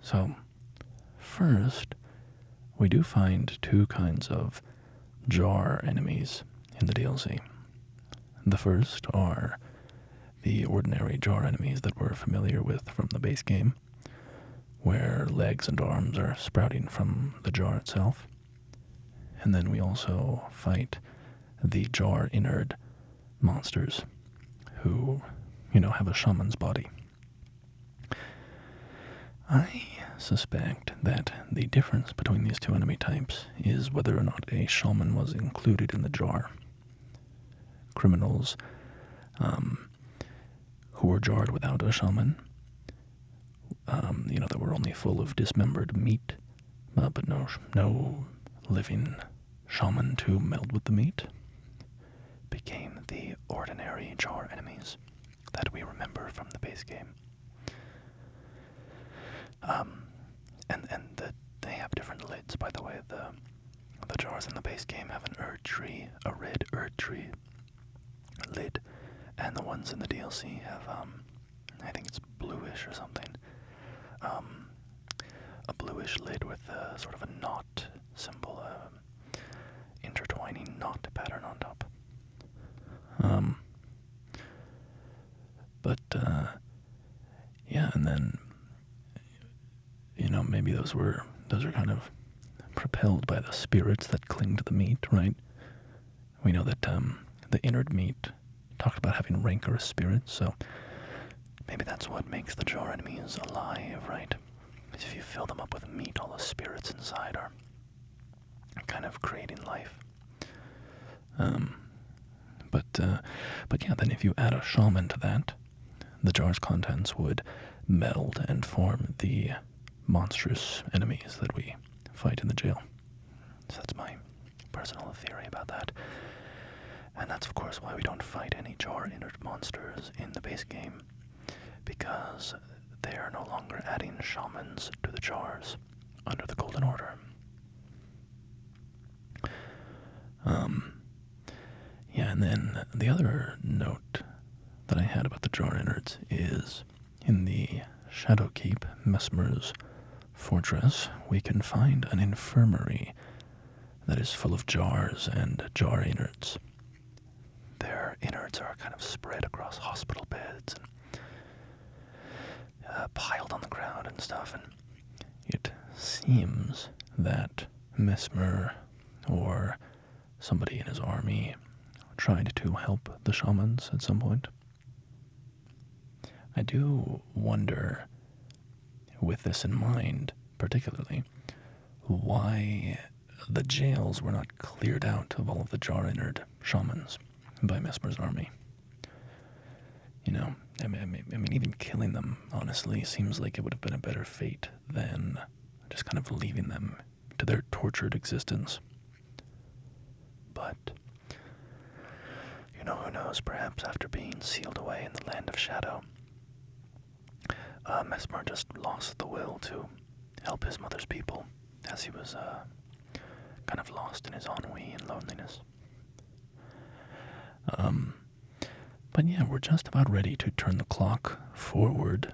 So, first, we do find two kinds of jar enemies in the DLC. The first are the ordinary jar enemies that we're familiar with from the base game, where legs and arms are sprouting from the jar itself. And then we also fight the jar innard monsters who, have a shaman's body. I suspect that the difference between these two enemy types is whether or not a shaman was included in the jar. Criminals who were jarred without a shaman, that were only full of dismembered meat, but no living shaman to meld with the meat, became the ordinary jar enemies that we remember from the base game. And they have different lids, by the way. The jars in the base game have a red Erd tree lid, and the ones in the DLC have, I think it's bluish or something, a bluish lid with sort of a knot symbol, intertwining knot pattern on top. Yeah, and then, maybe those are kind of propelled by the spirits that cling to the meat, right? We know that the innard meat talked about having rancorous spirits, so maybe that's what makes the jar enemies alive, right? Because if you fill them up with meat, all the spirits inside are kind of creating life. But yeah, then if you add a shaman to that, the jar's contents would meld and form the monstrous enemies that we fight in the jail. So that's my personal theory about that. And that's, of course, why we don't fight any jar innard monsters in the base game, because they are no longer adding shamans to the jars under the Golden Order. Yeah, and then the other note that I had about the jar innards is in the Shadowkeep Mesmer's fortress, we can find an infirmary that is full of jars and jar innards. Their innards are kind of spread across hospital beds and piled on the ground and stuff, and it seems that Mesmer or somebody in his army tried to help the shamans at some point. I do wonder, with this in mind particularly, why the jails were not cleared out of all of the jar innard shamans by Mesmer's army. I mean, even killing them, honestly, seems like it would have been a better fate than just kind of leaving them to their tortured existence. But who knows, perhaps after being sealed away in the land of shadow, Mesmer just lost the will to help his mother's people, as he was kind of lost in his ennui and loneliness. But yeah, we're just about ready to turn the clock forward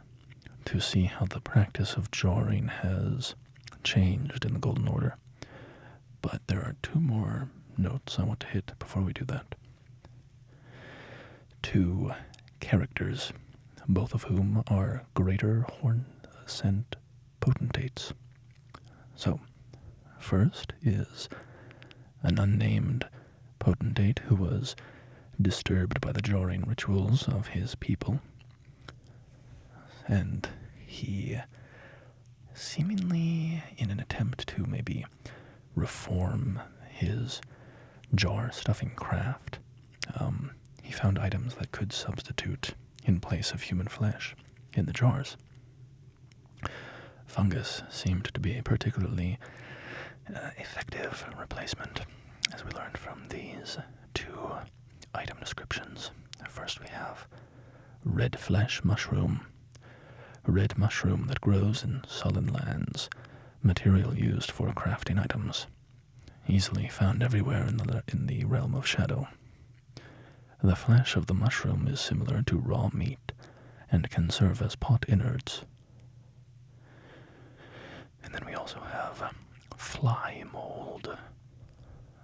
to see how the practice of jarring has changed in the Golden Order. But there are two more notes I want to hit before we do that. Two characters, both of whom are greater hornsent potentates. So, first is an unnamed potentate who was disturbed by the jarring rituals of his people, and he, seemingly in an attempt to maybe reform his jar stuffing craft, he found items that could substitute in place of human flesh in the jars. Fungus seemed to be a particularly effective replacement, as we learned from these two item descriptions. First we have red flesh mushroom. A red mushroom that grows in sullen lands. Material used for crafting items. Easily found everywhere in the realm of shadow. The flesh of the mushroom is similar to raw meat and can serve as pot innards. And then we also have fly mold,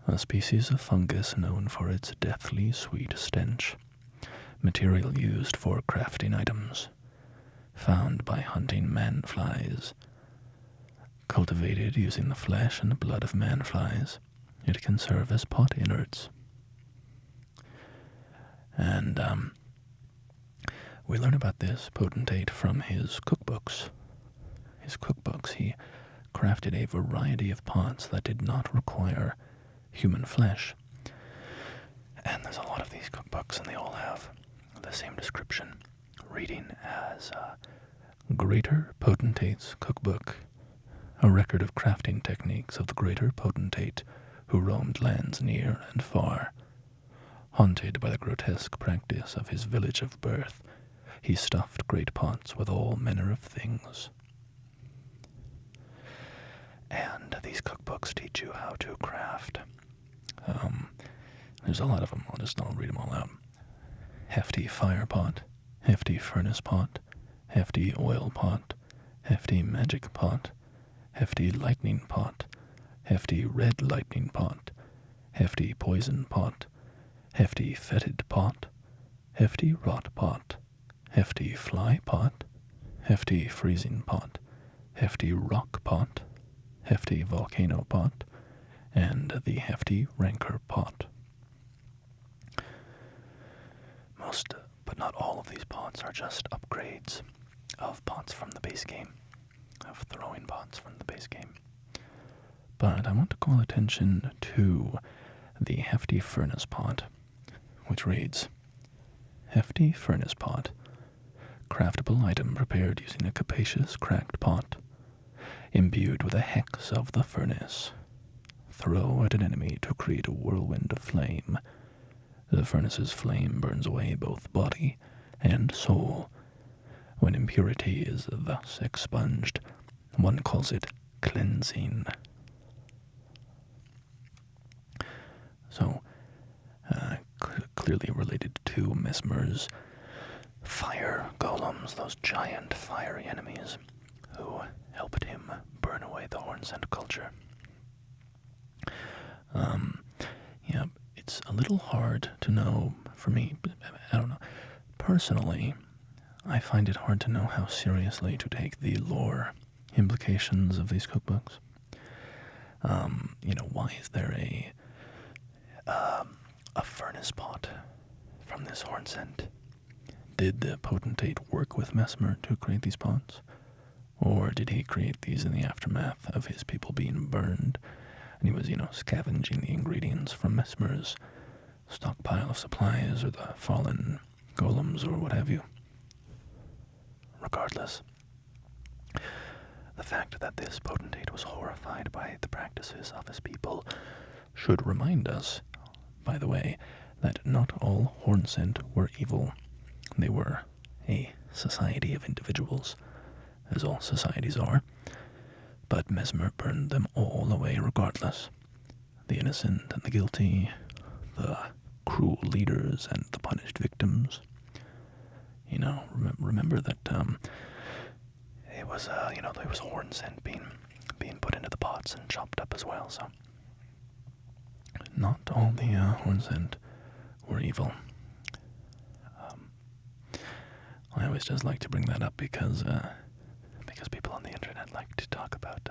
a species of fungus known for its deathly sweet stench, material used for crafting items, found by hunting man-flies. Cultivated using the flesh and blood of man-flies, it can serve as pot innards. And we learn about this potentate from his cookbooks. He crafted a variety of pots that did not require human flesh. And there's a lot of these cookbooks, and they all have the same description, reading as Greater Potentate's Cookbook, a record of crafting techniques of the greater potentate who roamed lands near and far. Haunted by the grotesque practice of his village of birth, he stuffed great pots with all manner of things. And these cookbooks teach you how to craft. There's a lot of them. I'll read them all out. Hefty fire pot, hefty furnace pot, hefty oil pot, hefty magic pot, hefty lightning pot, hefty red lightning pot, hefty poison pot, hefty fetid pot, hefty rot pot, hefty fly pot, hefty freezing pot, hefty rock pot, hefty volcano pot, and the hefty rancor pot. Most, but not all of these pots are just upgrades of pots from the base game, of throwing pots from the base game. But I want to call attention to the hefty furnace pot, which reads, Hefty furnace pot, craftable item prepared using a capacious cracked pot, imbued with a hex of the furnace. Throw at an enemy to create a whirlwind of flame. The furnace's flame burns away both body and soul. When impurity is thus expunged, one calls it cleansing. So, clearly related to Mesmer's fire golems, those giant fiery enemies who helped him burn away the hornsent culture. Yeah, it's a little hard to know for me. I don't know. Personally, I find it hard to know how seriously to take the lore implications of these cookbooks. Why is there a furnace pot from this hornsent? Did the potentate work with Mesmer to create these pots? Or did he create these in the aftermath of his people being burned? And he was, scavenging the ingredients from Mesmer's stockpile of supplies or the fallen golems or what have you. Regardless, the fact that this potentate was horrified by the practices of his people should remind us, by the way, that not all hornsent were evil. They were a society of individuals, as all societies are, but Mesmer burned them all away regardless. The innocent and the guilty, the cruel leaders and the punished victims. Remember that it was there was hornsent being put into the pots and chopped up as well. So not all the hornsent were evil. I always just like to bring that up because people on the internet like to talk about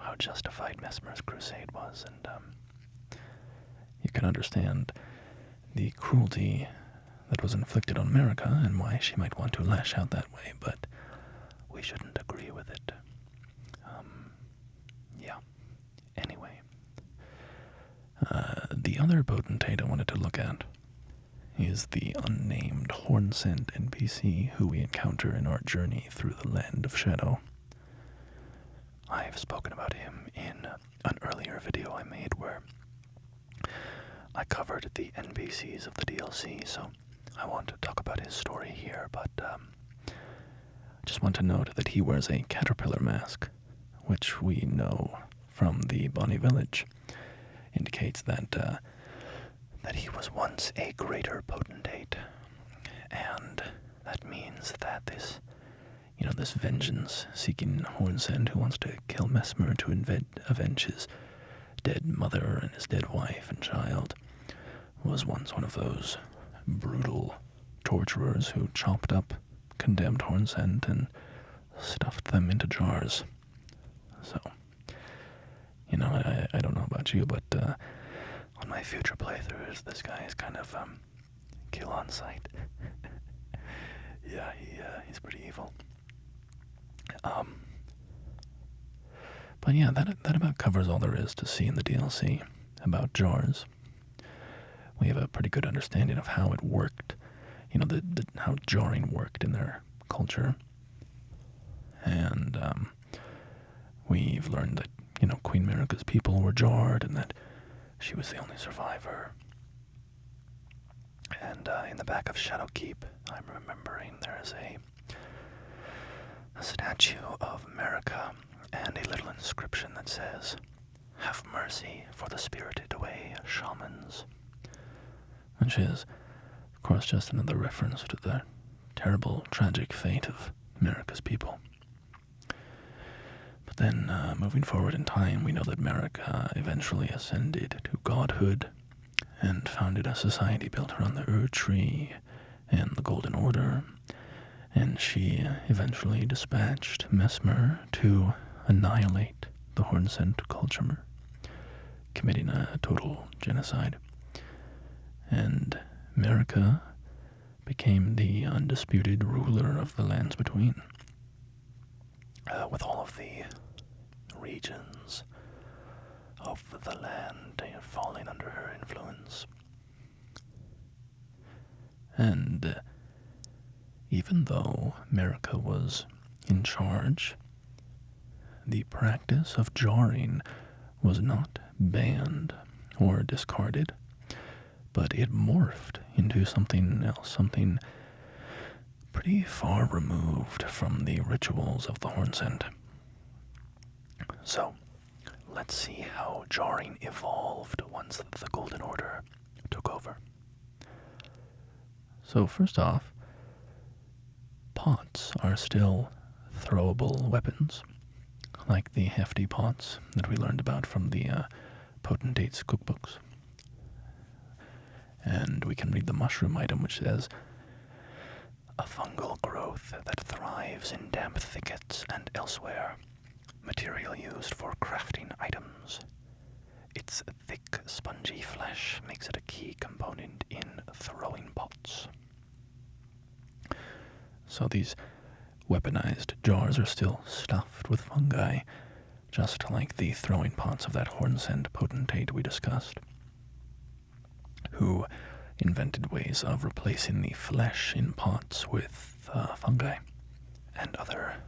how justified Mesmer's crusade was, and you can understand the cruelty that was inflicted on America and why she might want to lash out that way, but we shouldn't agree with it. Anyway, the other potentate I wanted to look at is the unnamed hornsent NPC who we encounter in our journey through the Land of Shadow. I have spoken about him in an earlier video I made where I covered the NPCs of the DLC, so I want to talk about his story here, but I just want to note that he wears a caterpillar mask, which we know from the Bonnie Village indicates that he was once a greater potentate, and that means that this, this vengeance-seeking hornsent who wants to kill Mesmer to avenge his dead mother and his dead wife and child, was once one of those brutal torturers who chopped up condemned hornsent and stuffed them into jars. So, I don't know about you, but on my future playthroughs, this guy is kind of kill on sight. Yeah, he's pretty evil. But yeah, that about covers all there is to see in the DLC about jars. We have a pretty good understanding of how it worked, how jarring worked in their culture. And we've learned that, Queen Merica's people were jarred and that she was the only survivor. And in the back of Shadowkeep, I'm remembering there is a statue of Merica and a little inscription that says, "Have mercy for the spirited away shamans," which is, of course, just another reference to the terrible, tragic fate of Merica's people. But then, moving forward in time, we know that Merica eventually ascended to godhood and founded a society built around the Tree and the Golden Order, and she eventually dispatched Mesmer to annihilate the hornsent culture, committing a total genocide. And Merica became the undisputed ruler of the lands between, with all of the regions of the land falling under her influence. And even though Merica was in charge, the practice of jarring was not banned or discarded, but it morphed into something else, something pretty far removed from the rituals of the hornsent. So, let's see how jarring evolved once the Golden Order took over. So first off, pots are still throwable weapons, like the hefty pots that we learned about from the potentate's cookbooks. And we can read the mushroom item, which says, "A fungal growth that thrives in damp thickets and elsewhere. Material used for crafting items. Its thick, spongy flesh makes it a key component in throwing pots." So these weaponized jars are still stuffed with fungi, just like the throwing pots of that hornsent potentate we discussed, who invented ways of replacing the flesh in pots with fungi and other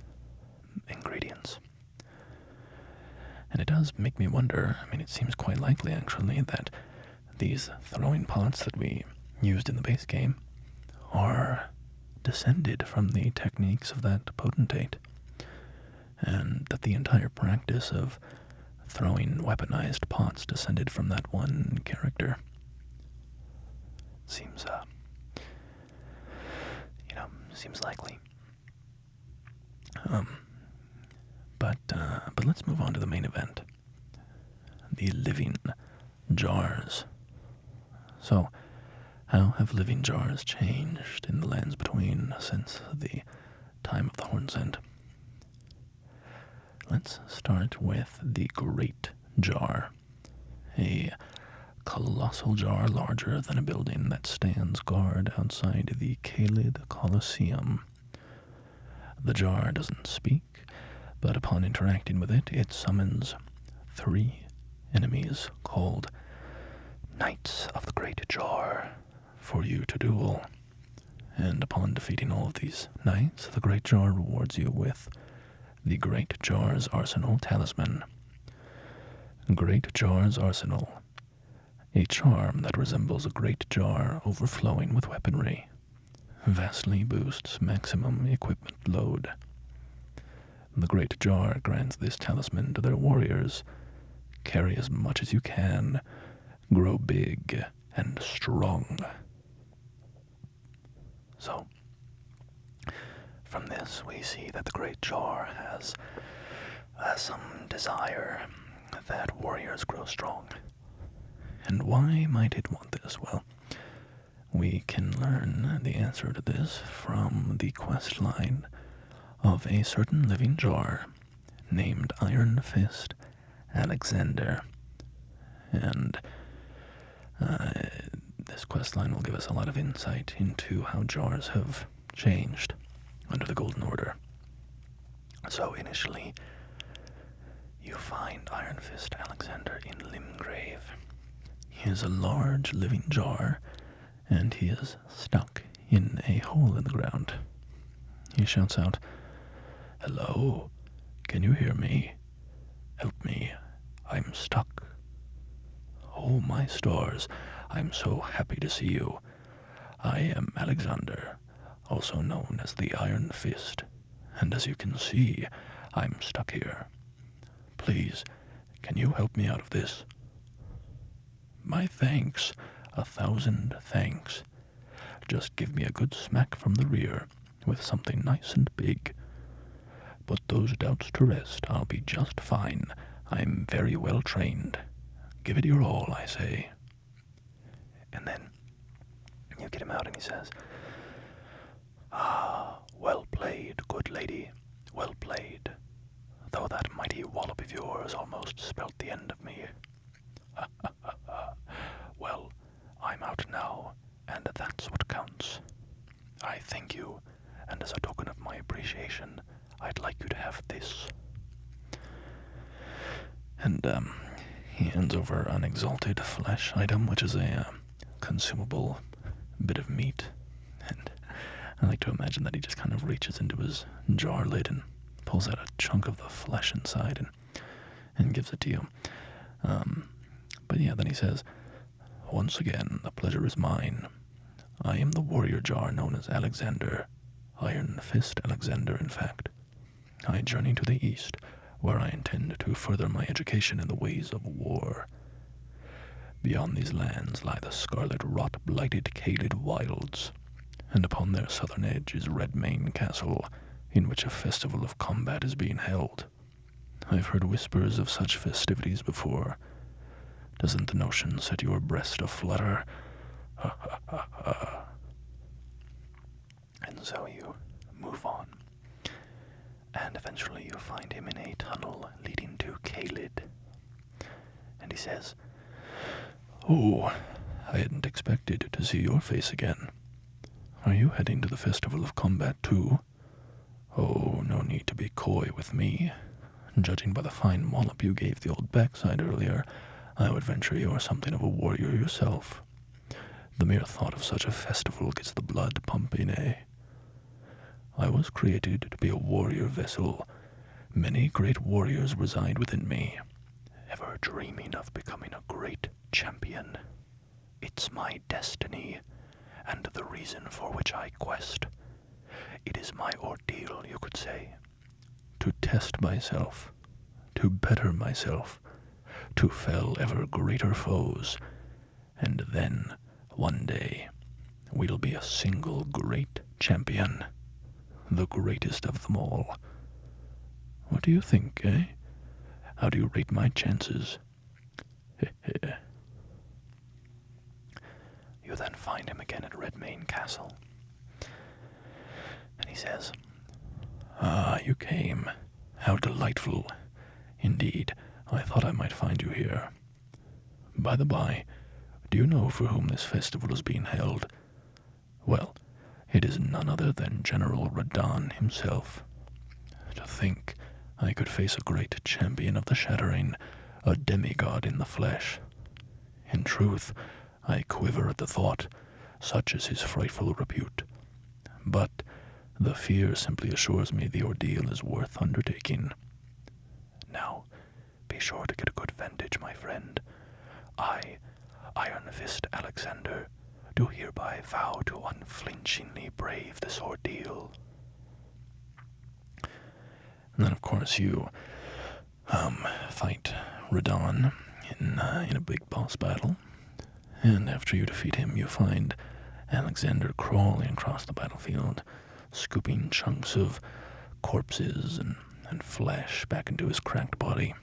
ingredients. And it does make me wonder, it seems quite likely actually, that these throwing pots that we used in the base game are descended from the techniques of that potentate, and that the entire practice of throwing weaponized pots descended from that one character. Seems, seems likely. But let's move on to the main event. The living jars. So, how have living jars changed in the lands between since the time of the hornsent? Let's start with the Great Jar, a colossal jar larger than a building that stands guard outside the Kaled Colosseum. The jar doesn't speak, but upon interacting with it, it summons 3 enemies called Knights of the Great Jar for you to duel. And upon defeating all of these knights, the Great Jar rewards you with the Great Jar's Arsenal Talisman. Great Jar's Arsenal, a charm that resembles a great jar overflowing with weaponry, vastly boosts maximum equipment load. The Great Jar grants this talisman to their warriors. Carry as much as you can, grow big and strong. So, From this, we see that the Great Jar has some desire that warriors grow strong. And why might it want this? Well, we can learn the answer to this from the quest line of a certain living jar named Iron Fist Alexander. And this quest line will give us a lot of insight into how jars have changed under the Golden Order. So initially, you find Iron Fist Alexander in Limgrave. He is a large living jar, and he is stuck in a hole in the ground. He shouts out, "Hello, can you hear me? Help me, I'm stuck." "Oh, my stars, I'm so happy to see you. I am Alexander, also known as the Iron Fist, and as you can see, I'm stuck here. Please, can you help me out of this?" "My thanks, 1,000 thanks. Just give me a good smack from the rear with something nice and big. Put those doubts to rest, I'll be just fine. I'm very well trained. Give it your all, I say." And then you get him out and he says, "Ah, well played, good lady, well played. Though that mighty wallop of yours almost spelt the end of me. Well, I'm out now, and that's what counts. I thank you, and as a token of my appreciation, I'd like you to have this." And he hands over an exalted flesh item, which is a consumable bit of meat. And I like to imagine that he just kind of reaches into his jar lid and pulls out a chunk of the flesh inside and gives it to you. But yeah, then he says, "Once again, the pleasure is mine. I am the warrior jar known as Alexander, Iron Fist Alexander, in fact. I journey to the east, where I intend to further my education in the ways of war. Beyond these lands lie the scarlet rot-blighted Caelid wilds, and upon their southern edge is Redmane Castle, in which a festival of combat is being held. I've heard whispers of such festivities before. Doesn't the notion set your breast aflutter? Ha ha ha ha." And so you move on, and eventually you find him in a tunnel leading to Caelid. And he says, "Oh, I hadn't expected to see your face again. Are you heading to the Festival of Combat too? Oh, no need to be coy with me. Judging by the fine wallop you gave the old backside earlier, I would venture you are something of a warrior yourself. The mere thought of such a festival gets the blood pumping, eh? I was created to be a warrior vessel. Many great warriors reside within me, ever dreaming of becoming a great champion. It's my destiny, and the reason for which I quest. It is my ordeal, you could say. To test myself, to better myself, to fell ever greater foes, and then, one day, we'll be a single great champion, the greatest of them all. What do you think, eh? How do you rate my chances?" You then find him again at Redmane Castle, and he says, "Ah, you came. How delightful. Indeed, I thought I might find you here. By the by, do you know for whom this festival is being held? Well, it is none other than General Radahn himself. To think I could face a great champion of the Shattering, a demigod in the flesh. In truth, I quiver at the thought, such is his frightful repute. But the fear simply assures me the ordeal is worth undertaking. Now, be sure to get a good vantage, my friend. I, Iron Fist Alexander, do hereby vow to unflinchingly brave this ordeal." And then, of course, you fight Radahn in a big boss battle. And after you defeat him, you find Alexander crawling across the battlefield, scooping chunks of corpses and flesh back into his cracked body.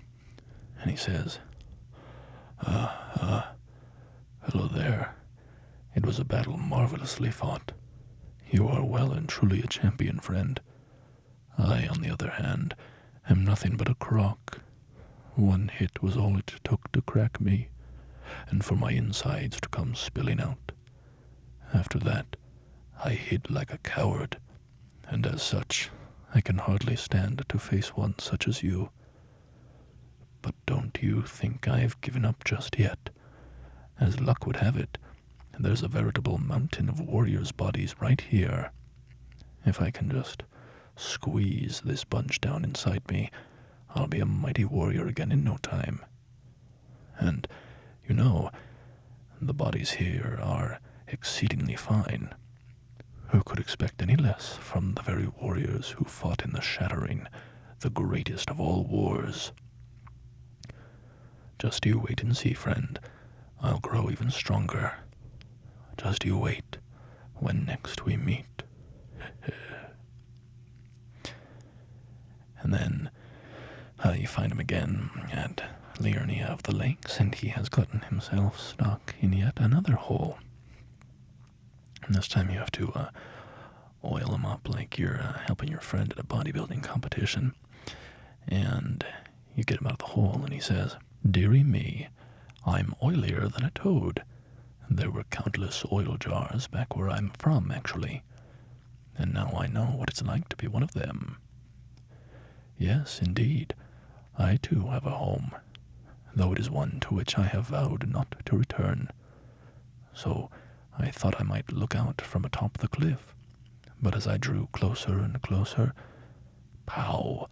And he says, hello there. It was a battle marvelously fought. You are well and truly a champion, friend. I, on the other hand, am nothing but a crock. One hit was all it took to crack me, and for my insides to come spilling out. After that, I hid like a coward, and as such, I can hardly stand to face one such as you. But don't you think I've given up just yet? As luck would have it, there's a veritable mountain of warriors' bodies right here. If I can just squeeze this bunch down inside me, I'll be a mighty warrior again in no time. And, you know, the bodies here are exceedingly fine. Who could expect any less from the very warriors who fought in the shattering, the greatest of all wars? Just you wait and see, friend. I'll grow even stronger. Just you wait when next we meet. And then you find him again at Liurnia of the Lakes, and he has gotten himself stuck in yet another hole. And this time you have to oil him up like you're helping your friend at a bodybuilding competition. And you get him out of the hole, and he says, "Dearie me, I'm oilier than a toad. There were countless oil jars back where I'm from, actually. And now I know what it's like to be one of them. Yes, indeed, I too have a home, though it is one to which I have vowed not to return. So I thought I might look out from atop the cliff, but as I drew closer and closer, pow,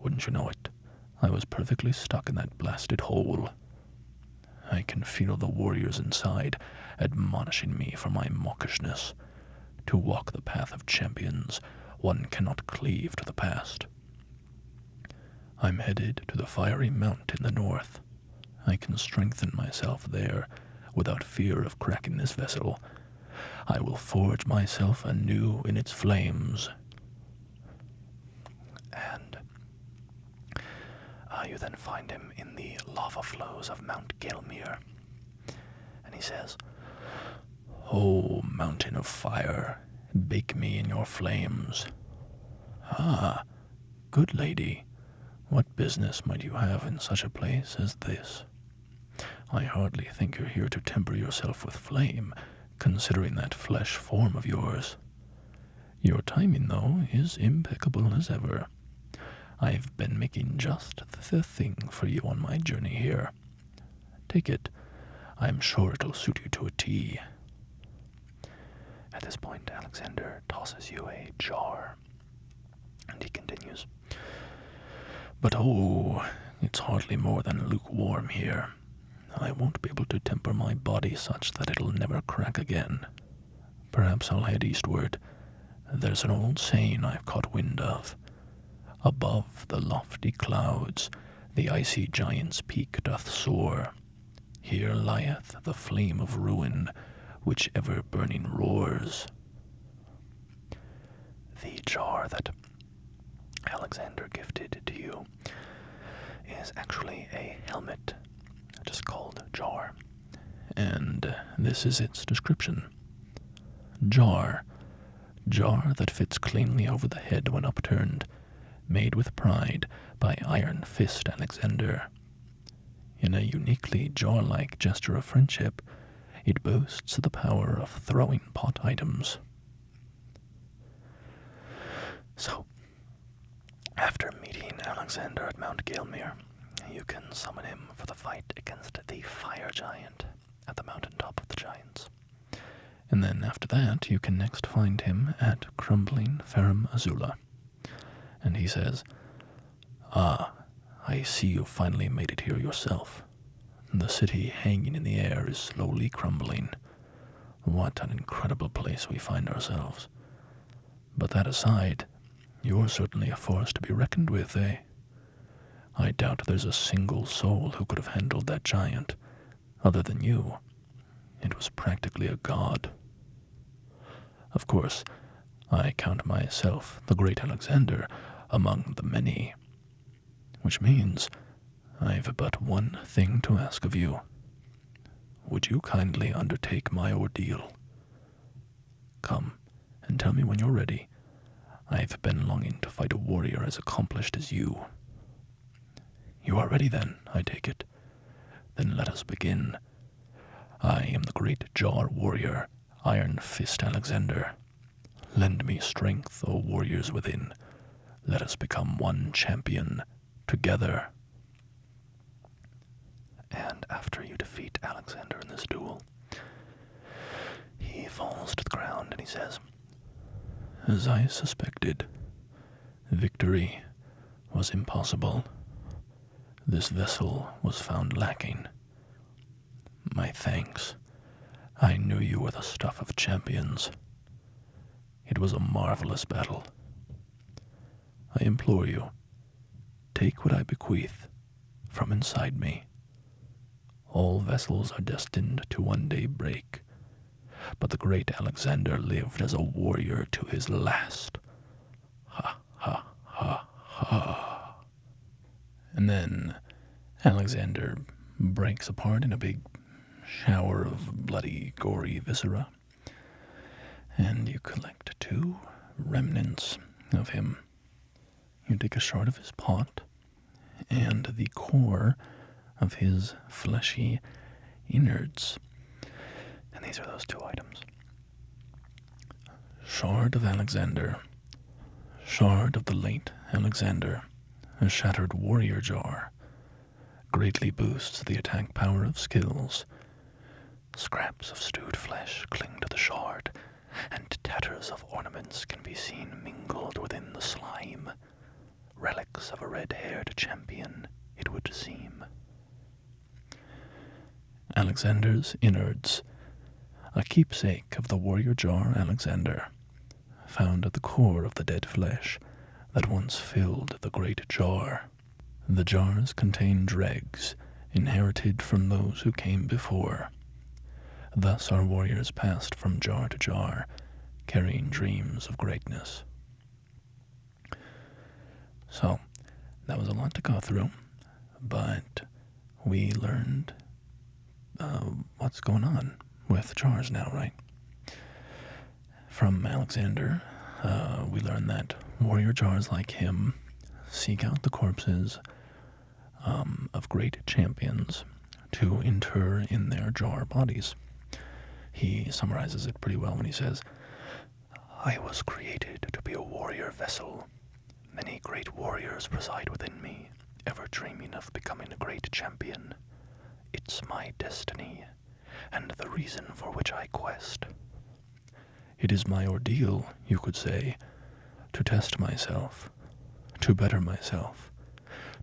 wouldn't you know it, I was perfectly stuck in that blasted hole. I can feel the warriors inside admonishing me for my mawkishness. To walk the path of champions, one cannot cleave to the past. I'm headed to the fiery mount in the north. I can strengthen myself there without fear of cracking this vessel. I will forge myself anew in its flames." And you then find him in the lava flows of Mount Gelmir. And he says, "O mountain of fire, bake me in your flames." "Ah, good lady, what business might you have in such a place as this? I hardly think you're here to temper yourself with flame, considering that flesh form of yours. Your timing, though, is impeccable as ever. I've been making just the thing for you on my journey here. Take it. I'm sure it'll suit you to a T." At this point, Alexander tosses you a jar, and he continues, "But oh, it's hardly more than lukewarm here. I won't be able to temper my body such that it'll never crack again. Perhaps I'll head eastward. There's an old saying I've caught wind of. Above the lofty clouds, the icy giant's peak doth soar. Here lieth the flame of ruin, which ever burning roars." The jar that Alexander gifted to you is actually a helmet, just called jar. And this is its description. Jar that fits cleanly over the head when upturned, made with pride by Iron Fist Alexander. In a uniquely jar-like gesture of friendship, it boasts the power of throwing pot items. So, after meeting Alexander at Mount Gelmir, you can summon him for the fight against the fire giant at the mountaintop of the giants. And then after that, you can next find him at Crumbling Ferrum Azula. And he says, "Ah, I see you've finally made it here yourself. The city hanging in the air is slowly crumbling. What an incredible place we find ourselves. But that aside, you're certainly a force to be reckoned with, eh? I doubt there's a single soul who could have handled that giant, other than you. It was practically a god. Of course, I count myself, the great Alexander, among the many, which means I've but one thing to ask of you. Would you kindly undertake my ordeal? Come, and tell me when you're ready. I've been longing to fight a warrior as accomplished as you. You are ready then, I take it. Then let us begin. I am the great Jar warrior, Iron Fist Alexander. Lend me strength, O warriors within. Let us become one champion, together. And after you defeat Alexander in this duel, he falls to the ground and he says, As I suspected, victory was impossible. This vessel was found lacking. My thanks. I knew you were the stuff of champions. It was a marvelous battle. I implore you, take what I bequeath from inside me. All vessels are destined to one day break, but the great Alexander lived as a warrior to his last. Ha, ha, ha, ha. And then Alexander breaks apart in a big shower of bloody, gory viscera, and you collect 2 remnants of him. You take a shard of his pot and the core of his fleshy innards. And these are those 2 items. Shard of Alexander. Shard of the late Alexander. A shattered warrior jar. Greatly boosts the attack power of skills. Scraps of stewed flesh cling to the shard, and tatters of ornaments can be seen mingled within the slime. Relics of a red-haired champion, it would seem. Alexander's innards, a keepsake of the warrior jar Alexander, found at the core of the dead flesh that once filled the great jar. The jars contain dregs inherited from those who came before. Thus our warriors passed from jar to jar, carrying dreams of greatness. So, that was a lot to go through, but we learned what's going on with jars now, right? From Alexander, we learned that warrior jars like him seek out the corpses of great champions to inter in their jar bodies. He summarizes it pretty well when he says, I was created to be a warrior vessel. Many great warriors reside within me, ever dreaming of becoming a great champion. It's my destiny, and the reason for which I quest. It is my ordeal, you could say, to test myself, to better myself,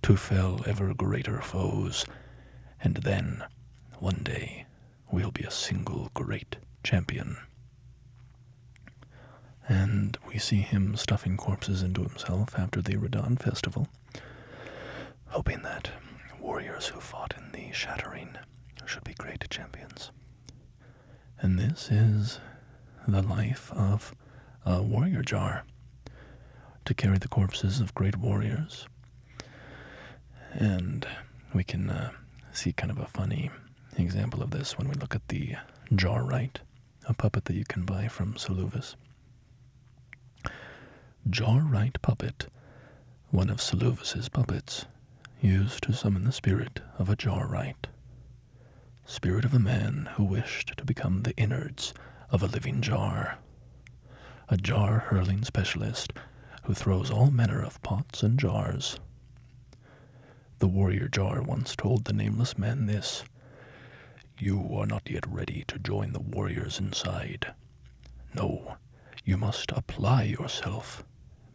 to fell ever greater foes, and then, one day, we'll be a single great champion. And we see him stuffing corpses into himself after the Radon festival, hoping that warriors who fought in the shattering should be great champions. And this is the life of a warrior jar, to carry the corpses of great warriors. And we can see kind of a funny example of this when we look at the jar right, a puppet that you can buy from Soluvis. Jar right puppet, one of Soluvis's puppets, used to summon the spirit of a jar right. Spirit of a man who wished to become the innards of a living jar. A jar-hurling specialist who throws all manner of pots and jars. The warrior jar once told the nameless man this: You are not yet ready to join the warriors inside. No, you must apply yourself,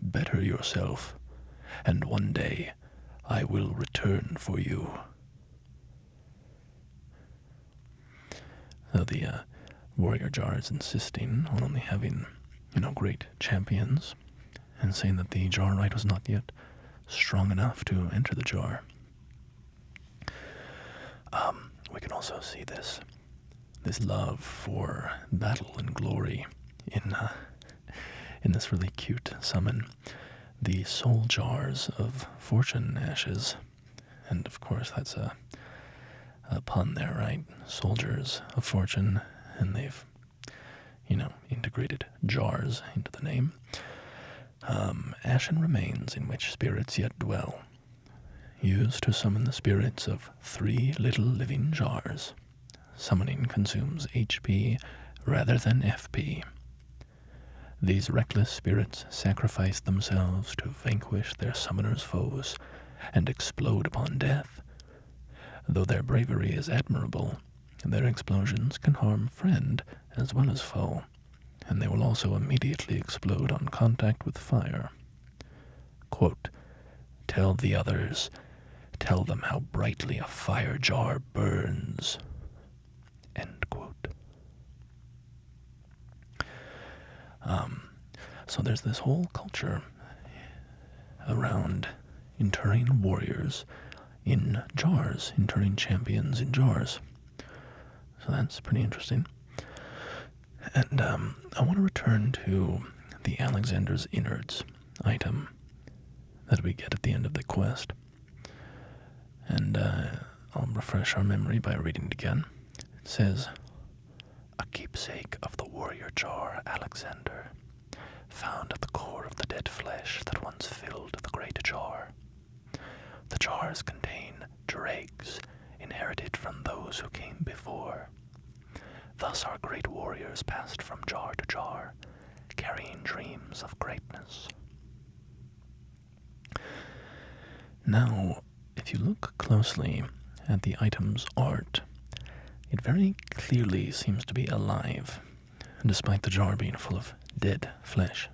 better yourself, and one day I will return for you. So the warrior jar is insisting on only having, great champions, and saying that the jar right was not yet strong enough to enter the jar. We can also see this love for battle and glory in this really cute summon, the soul jars of fortune ashes. And of course, that's a pun there, right? Soldiers of fortune, and they've, integrated jars into the name. Ashen remains in which spirits yet dwell, used to summon the spirits of 3 little living jars. Summoning consumes HP rather than FP. These reckless spirits sacrifice themselves to vanquish their summoner's foes and explode upon death. Though their bravery is admirable, their explosions can harm friend as well as foe, and they will also immediately explode on contact with fire. Quote, "Tell the others, tell them how brightly a fire jar burns." End quote. So there's this whole culture around interring warriors in jars, interring champions in jars. So that's pretty interesting. And I want to return to the Alexander's Innards item that we get at the end of the quest. And I'll refresh our memory by reading it again. It says, "A keepsake of the warrior jar Alexander, found at the core of the dead flesh that once filled the great jar. The jars contain dregs inherited from those who came before. Thus our great warriors passed from jar to jar, carrying dreams of greatness." Now, if you look closely at the item's art, it very clearly seems to be alive, despite the jar being full of dead flesh.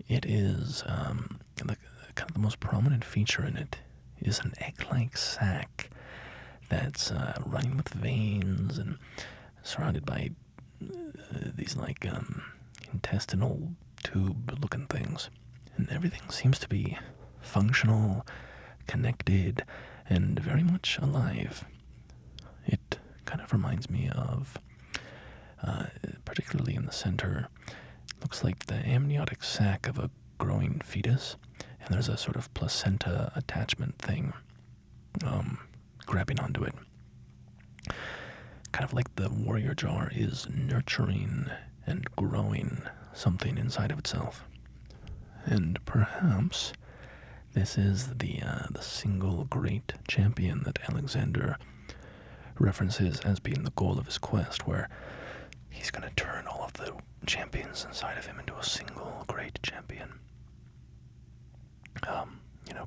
It is, kind of the most prominent feature in it is an egg-like sac that's running with veins and surrounded by these intestinal tube-looking things. And everything seems to be functional, connected, and very much alive. It kind of reminds me of, particularly in the center, looks like the amniotic sac of a growing fetus, and there's a sort of placenta attachment thing grabbing onto it. Kind of like the warrior jar is nurturing and growing something inside of itself. And perhaps this is the single great champion that Alexander references as being the goal of his quest, where he's going to turn all of the champions inside of him into a single great champion.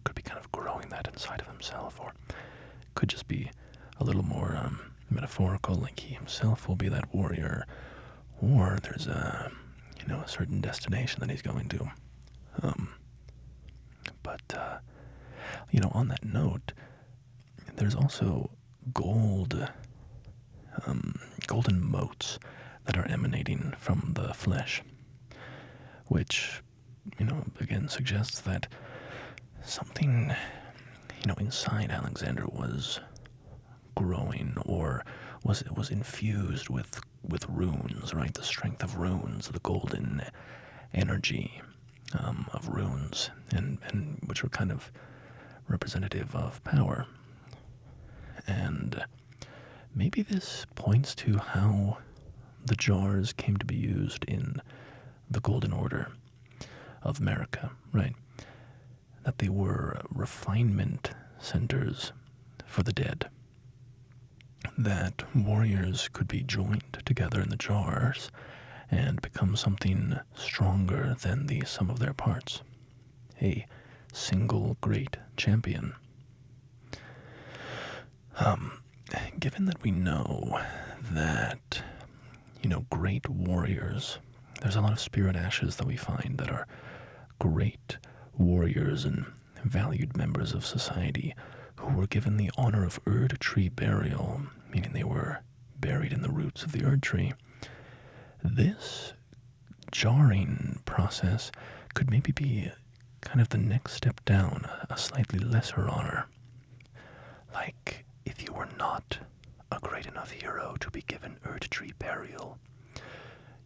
Could be kind of growing that inside of himself, or could just be a little more metaphorical, like he himself will be that warrior, or there's a certain destination that he's going to. On that note, there's also golden motes that are emanating from the flesh, which, again suggests that something, inside Alexander was growing, or was infused with runes, right? The strength of runes, the golden energy of runes, and which are kind of representative of power. And maybe this points to how the jars came to be used in the Golden Order of America, right? That they were refinement centers for the dead. That warriors could be joined together in the jars and become something stronger than the sum of their parts. A single great champion. Given that we know that, great warriors, there's a lot of spirit ashes that we find that are great warriors and valued members of society who were given the honor of Erd tree burial, meaning they were buried in the roots of the Erd tree. This jarring process could maybe be kind of the next step down, a slightly lesser honor. Like, if you were not a great enough hero to be given Erd tree burial,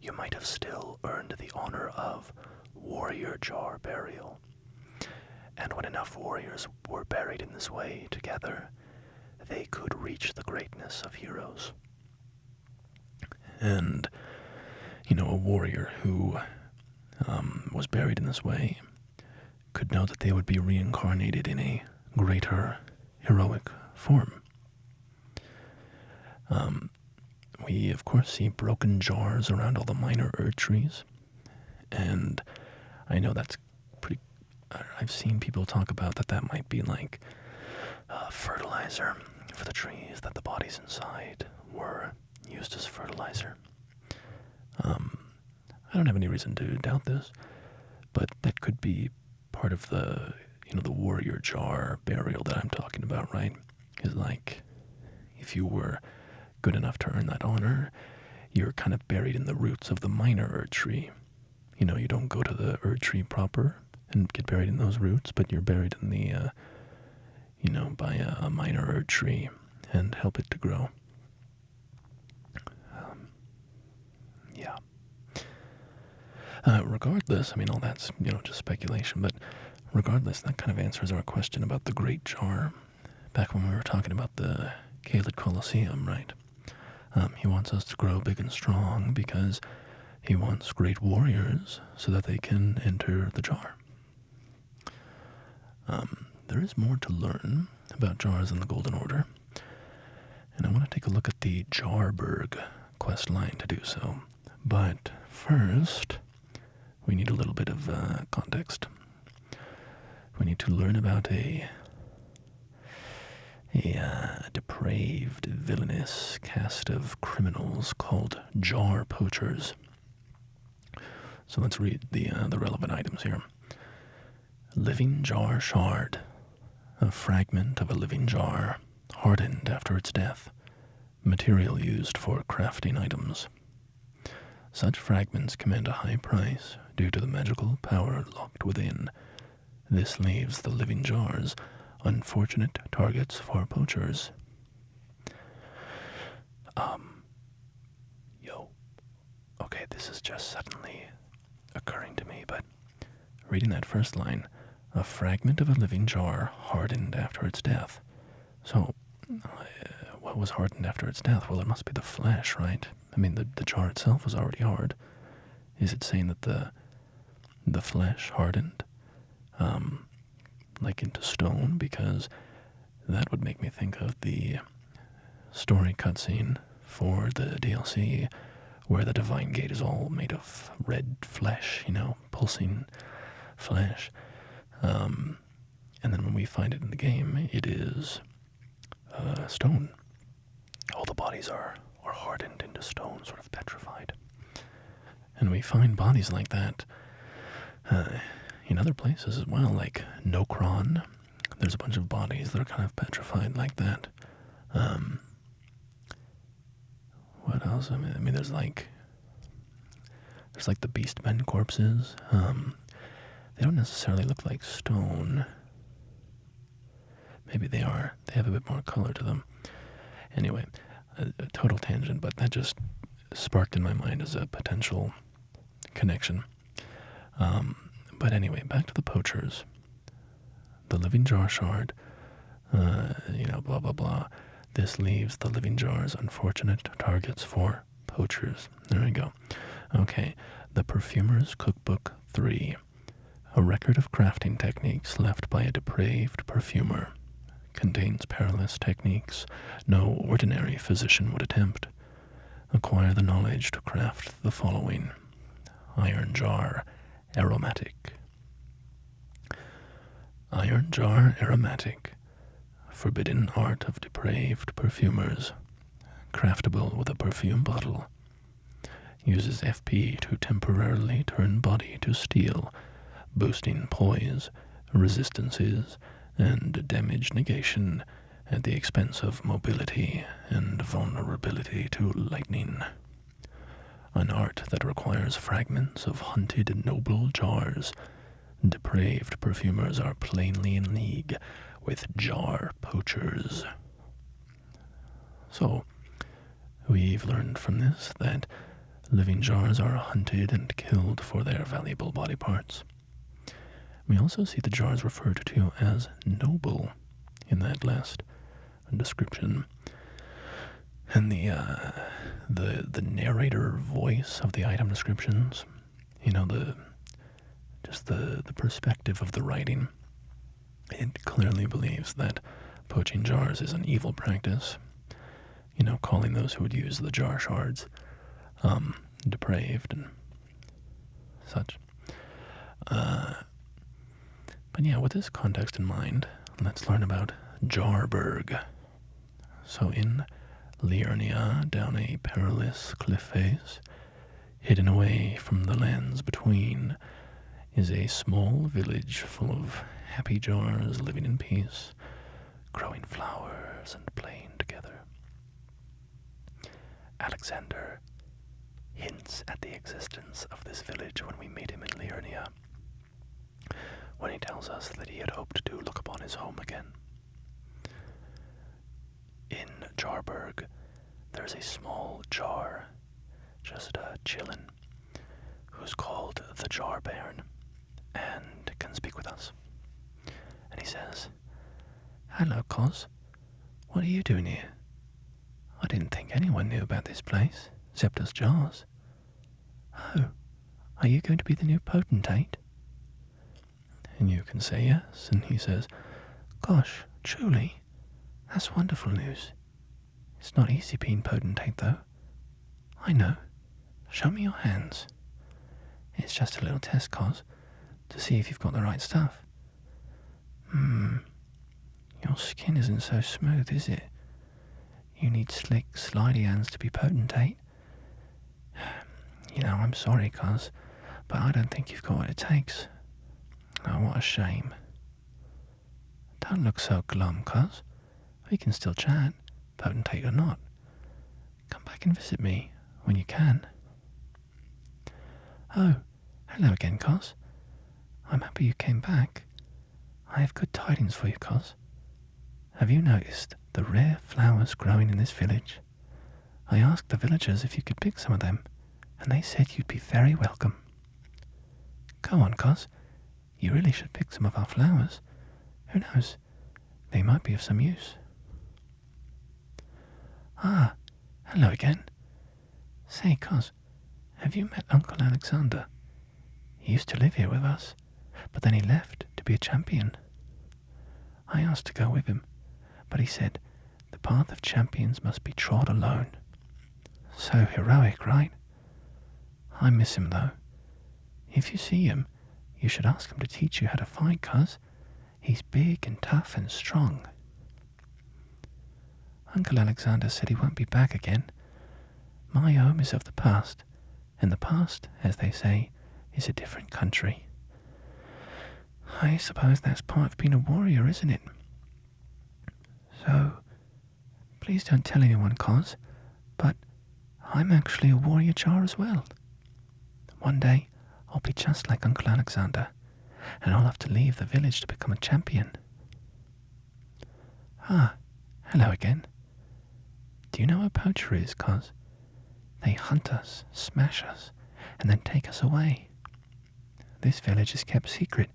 you might have still earned the honor of warrior jar burial. And when enough warriors were buried in this way together, they could reach the greatness of heroes. And, a warrior who was buried in this way could know that they would be reincarnated in a greater heroic form. We, of course, see broken jars around all the minor Erd trees, and I know that's pretty... I've seen people talk about that might be like fertilizer for the trees, that the bodies inside were used as fertilizer. I don't have any reason to doubt this, but that could be part of the warrior jar burial that I'm talking about, right? Is like, if you were good enough to earn that honor, you're kind of buried in the roots of the minor Erd tree. You don't go to the Erd tree proper and get buried in those roots, but you're buried in the, by a minor Erd tree and help it to grow. Yeah. Regardless, all that's, just speculation, but regardless, that kind of answers our question about the Great Jar back when we were talking about the Caelid Colosseum, right? He wants us to grow big and strong because he wants great warriors so that they can enter the jar. There is more to learn about jars in the Golden Order, and I want to take a look at the Jarberg quest line to do so. But first, we need a little bit of context. We need to learn about a depraved, villainous cast of criminals called jar poachers. So let's read the relevant items here. Living jar shard. A fragment of a living jar, hardened after its death. Material used for crafting items. Such fragments command a high price due to the magical power locked within. This leaves the living jars unfortunate targets for poachers. Okay, this is just suddenly occurring to me, but reading that first line, a fragment of a living jar hardened after its death. So, what was hardened after its death? Well, it must be the flesh, right? The jar itself was already hard. Is it saying that the flesh hardened, like into stone? Because that would make me think of the story cutscene for the DLC, where the Divine Gate is all made of red flesh, pulsing flesh. And then when we find it in the game, it is stone. All the bodies are hardened into stone, sort of petrified. And we find bodies like that in other places as well, like Nokron. There's a bunch of bodies that are kind of petrified like that. What else? There's like the Beastmen corpses. They don't necessarily look like stone. Maybe they are. They have a bit more color to them. Anyway, a total tangent, but that just sparked in my mind as a potential connection. But anyway, back to the poachers. The living jar shard, blah, blah, blah. This leaves the living jars unfortunate targets for poachers. There we go. Okay, the Perfumer's Cookbook 3. A record of crafting techniques left by a depraved perfumer. Contains perilous techniques no ordinary physician would attempt. Acquire the knowledge to craft the following. Iron jar, aromatic. Iron jar, aromatic. Forbidden art of depraved perfumers. Craftable with a perfume bottle. Uses FP to temporarily turn body to steel, boosting poise, resistances, and damage negation at the expense of mobility and vulnerability to lightning. An art that requires fragments of hunted noble jars. Depraved perfumers are plainly in league with jar poachers. So, we've learned from this that living jars are hunted and killed for their valuable body parts. We also see the jars referred to as noble in that last description. And the narrator voice of the item descriptions, the perspective of the writing, it clearly believes that poaching jars is an evil practice, calling those who would use the jar shards depraved and such. But yeah, with this context in mind, let's learn about Jarberg. So in Liurnia, down a perilous cliff face, hidden away from the lands between, is a small village full of happy jars living in peace, growing flowers and playing together. Alexander hints at the existence of this village when we meet him in Liurnia, when he tells us that he had hoped to look upon his home again. In Jarberg, there's a small jar, just chillin', who's called the Jar Baron, and can speak with us. And he says, "Hello, Cos. What are you doing here? I didn't think anyone knew about this place, except us jars. Oh, are you going to be the new potentate?" And you can say yes, and he says, "Gosh, truly, that's wonderful news. It's not easy being potentate, though. I know. Show me your hands. It's just a little test, Cos, to see if you've got the right stuff. Your skin isn't so smooth, is it? You need slick, slidey hands to be potentate. I'm sorry, Cos, but I don't think you've got what it takes. Oh, what a shame. Don't look so glum, Cos. We can still chat, potentate or not. Come back and visit me when you can." "Oh, hello again, Cos. I'm happy you came back. I have good tidings for you, Cos. Have you noticed the rare flowers growing in this village? I asked the villagers if you could pick some of them, and they said you'd be very welcome. Go on, Cos. You really should pick some of our flowers. Who knows? They might be of some use." "Ah, hello again. Say, Cos, have you met Uncle Alexander? He used to live here with us, but then he left to be a champion. I asked to go with him, but he said the path of champions must be trod alone. So heroic, right? I miss him, though. If you see him, you should ask him to teach you how to fight, Cos. He's big and tough and strong." "Uncle Alexander said he won't be back again. My home is of the past, and the past, as they say, is a different country. I suppose that's part of being a warrior, isn't it? So, please don't tell anyone, Cos, but I'm actually a warrior jar as well. One day, I'll be just like Uncle Alexander, and I'll have to leave the village to become a champion." "Ah, hello again. Do you know what a poacher is, Cos? They hunt us, smash us, and then take us away. This village is kept secret,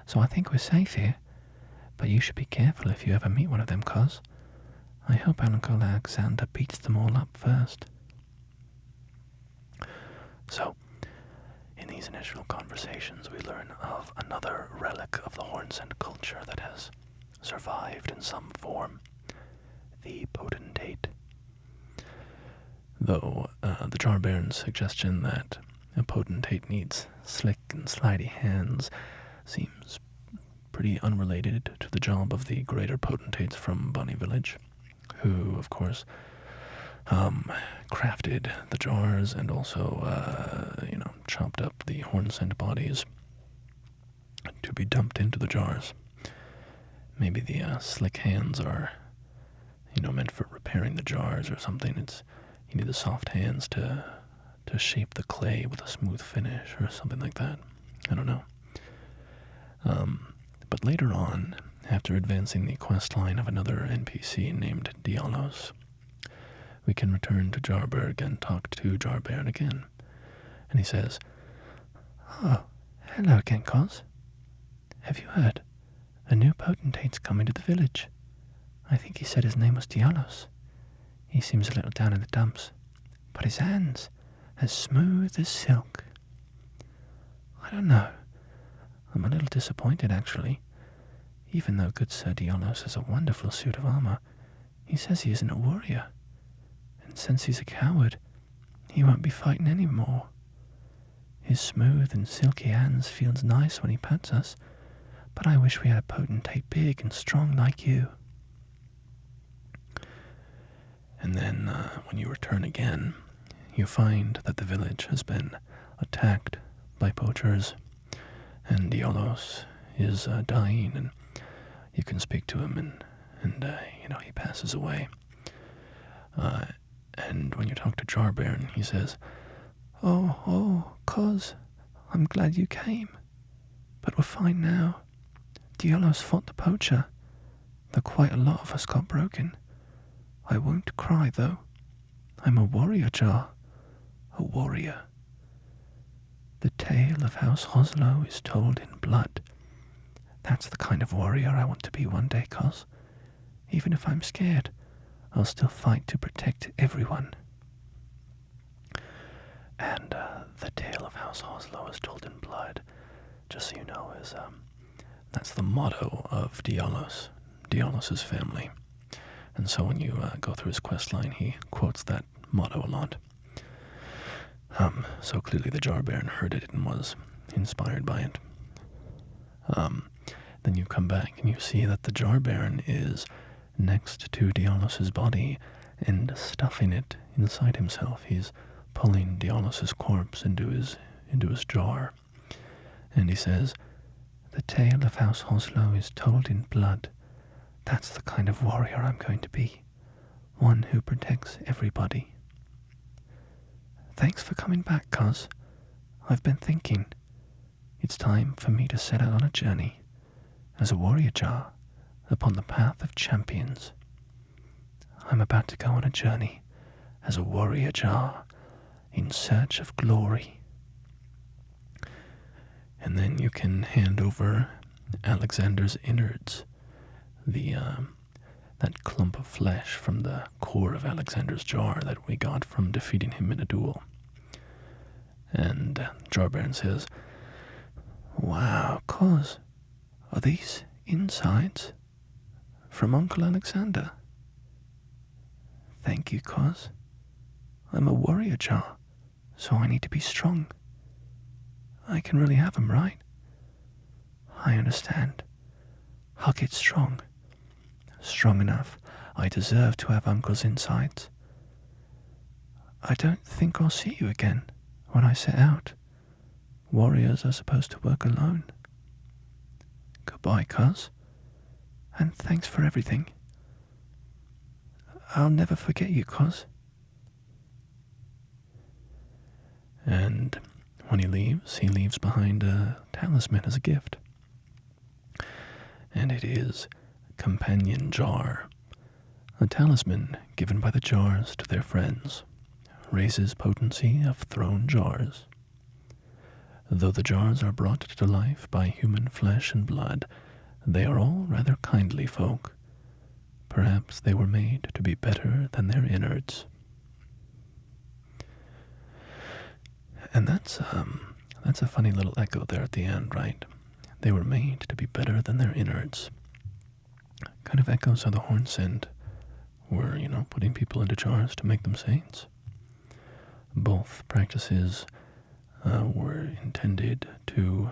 so I think we're safe here. But you should be careful if you ever meet one of them, Cos. I hope Uncle Alexander beats them all up first." So, in these initial conversations, we learn of another relic of the hornsent culture that has survived in some form, the potentate. Though the Jar Baron's suggestion that a potentate needs slick and slidey hands seems pretty unrelated to the job of the greater potentates from Bunny Village, who, of course, crafted the jars and also, chopped up the hornsent bodies to be dumped into the jars. Maybe the slick hands are, meant for repairing the jars or something. You need the soft hands to shape the clay with a smooth finish or something like that. I don't know. But later on, after advancing the quest line of another NPC named Dialos, we can return to Jarberg and talk to Jar Baron again, and he says, "Oh, hello again, Cos. Have you heard? A new potentate's coming to the village. I think he said his name was Dialos. He seems a little down in the dumps, but his hands as smooth as silk. I don't know. I'm a little disappointed, actually. Even though good Sir Dialos has a wonderful suit of armor, he says he isn't a warrior. And since he's a coward, he won't be fighting any more. His smooth and silky hands feels nice when he pats us, but I wish we had a potentate big and strong like you." And then, when you return again, you find that the village has been attacked by poachers, and Dialos is dying, and you can speak to him, and he passes away. And when you talk to Jarbairn, he says, Oh, Cos, I'm glad you came. But we're fine now. Dialos fought the poacher, though quite a lot of us got broken. I won't cry, though. I'm a warrior, Jar. A warrior. The tale of House Hoslow is told in blood. That's the kind of warrior I want to be one day, Cos. Even if I'm scared, I'll still fight to protect everyone. And the tale of House Hoslow is told in blood, just so you know, that's the motto of Dialos' family. And so when you go through his quest line, he quotes that motto a lot. So clearly the Jarbairn heard it and was inspired by it. Then you come back and you see that the Jarbairn is next to Dialos' body and stuffing it inside himself. He's pulling Dialos' corpse into his jar. And he says, "The tale of House Hoslow is told in blood. That's the kind of warrior I'm going to be. One who protects everybody." Thanks for coming back, Cos. I've been thinking. It's time for me to set out on a journey, as a warrior Jar, upon the path of champions. I'm about to go on a journey, as a warrior Jar, in search of glory. And then you can hand over Alexander's innards, that clump of flesh from the core of Alexander's jar that we got from defeating him in a duel. And Jarbairn says, "Wow, Cos, are these insides from Uncle Alexander?" "Thank you, Cos. I'm a warrior Jar, so I need to be strong. I can really have 'em, right?" "I understand. I'll get strong. Strong enough I deserve to have Uncle's insides. I don't think I'll see you again when I set out. Warriors are supposed to work alone. Goodbye, Cos, and thanks for everything. I'll never forget you, Cos." And when he leaves behind a talisman as a gift. And it is Companion Jar, a talisman given by the jars to their friends, raises potency of thrown jars. Though the jars are brought to life by human flesh and blood, they are all rather kindly folk. Perhaps they were made to be better than their innards. And that's a funny little echo there at the end, right? They were made to be better than their innards. Kind of echoes how the hornsent were, putting people into jars to make them saints. Both practices were intended to,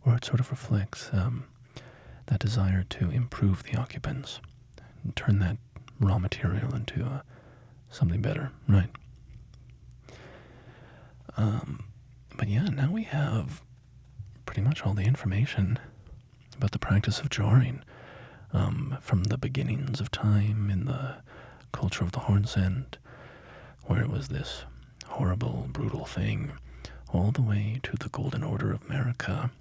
or it sort of reflects that desire to improve the occupants and turn that raw material into something better, right? But yeah, now we have pretty much all the information about the practice of jarring, from the beginnings of time in the culture of the hornsent, where it was this horrible, brutal thing, all the way to the Golden Order of America,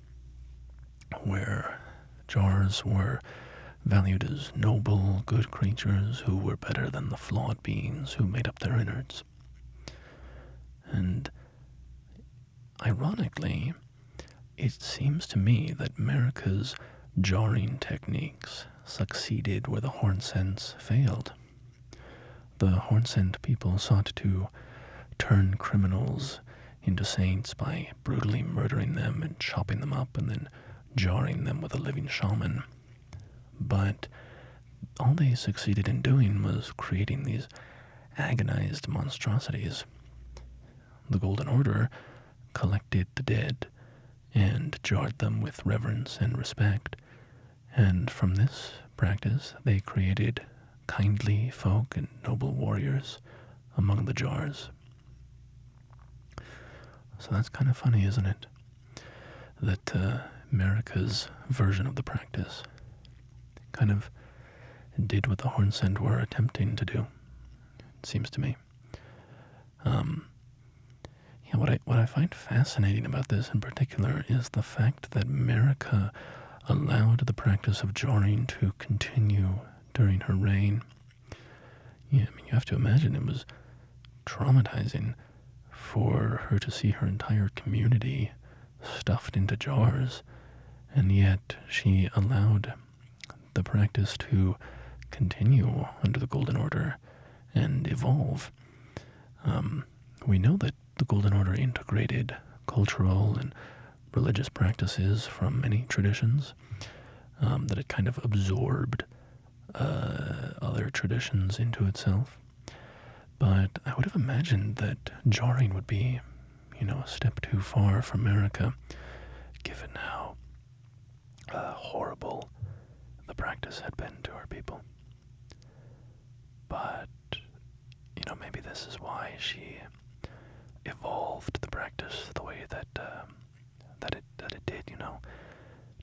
where jars were valued as noble, good creatures who were better than the flawed beings who made up their innards. And ironically, it seems to me that America's jarring techniques succeeded where the hornsents failed. The hornsent people sought to turn criminals into saints by brutally murdering them and chopping them up and then jarring them with a living shaman. But all they succeeded in doing was creating these agonized monstrosities. The Golden Order collected the dead and jarred them with reverence and respect, and from this practice they created kindly folk and noble warriors among the jars. So that's kind of funny, isn't it? That America's version of the practice kind of did what the hornsent were attempting to do, it seems to me. What I find fascinating about this in particular is the fact that America allowed the practice of jarring to continue during her reign. Yeah, I mean, you have to imagine it was traumatizing for her to see her entire community stuffed into jars, and yet she allowed the practice to continue under the Golden Order and evolve. We know that the Golden Order integrated cultural and religious practices from many traditions, that it kind of absorbed other traditions into itself. But I would have imagined that jarring would be, a step too far for America, given how horrible the practice had been to her people. But, maybe this is why she evolved the practice the way that it did,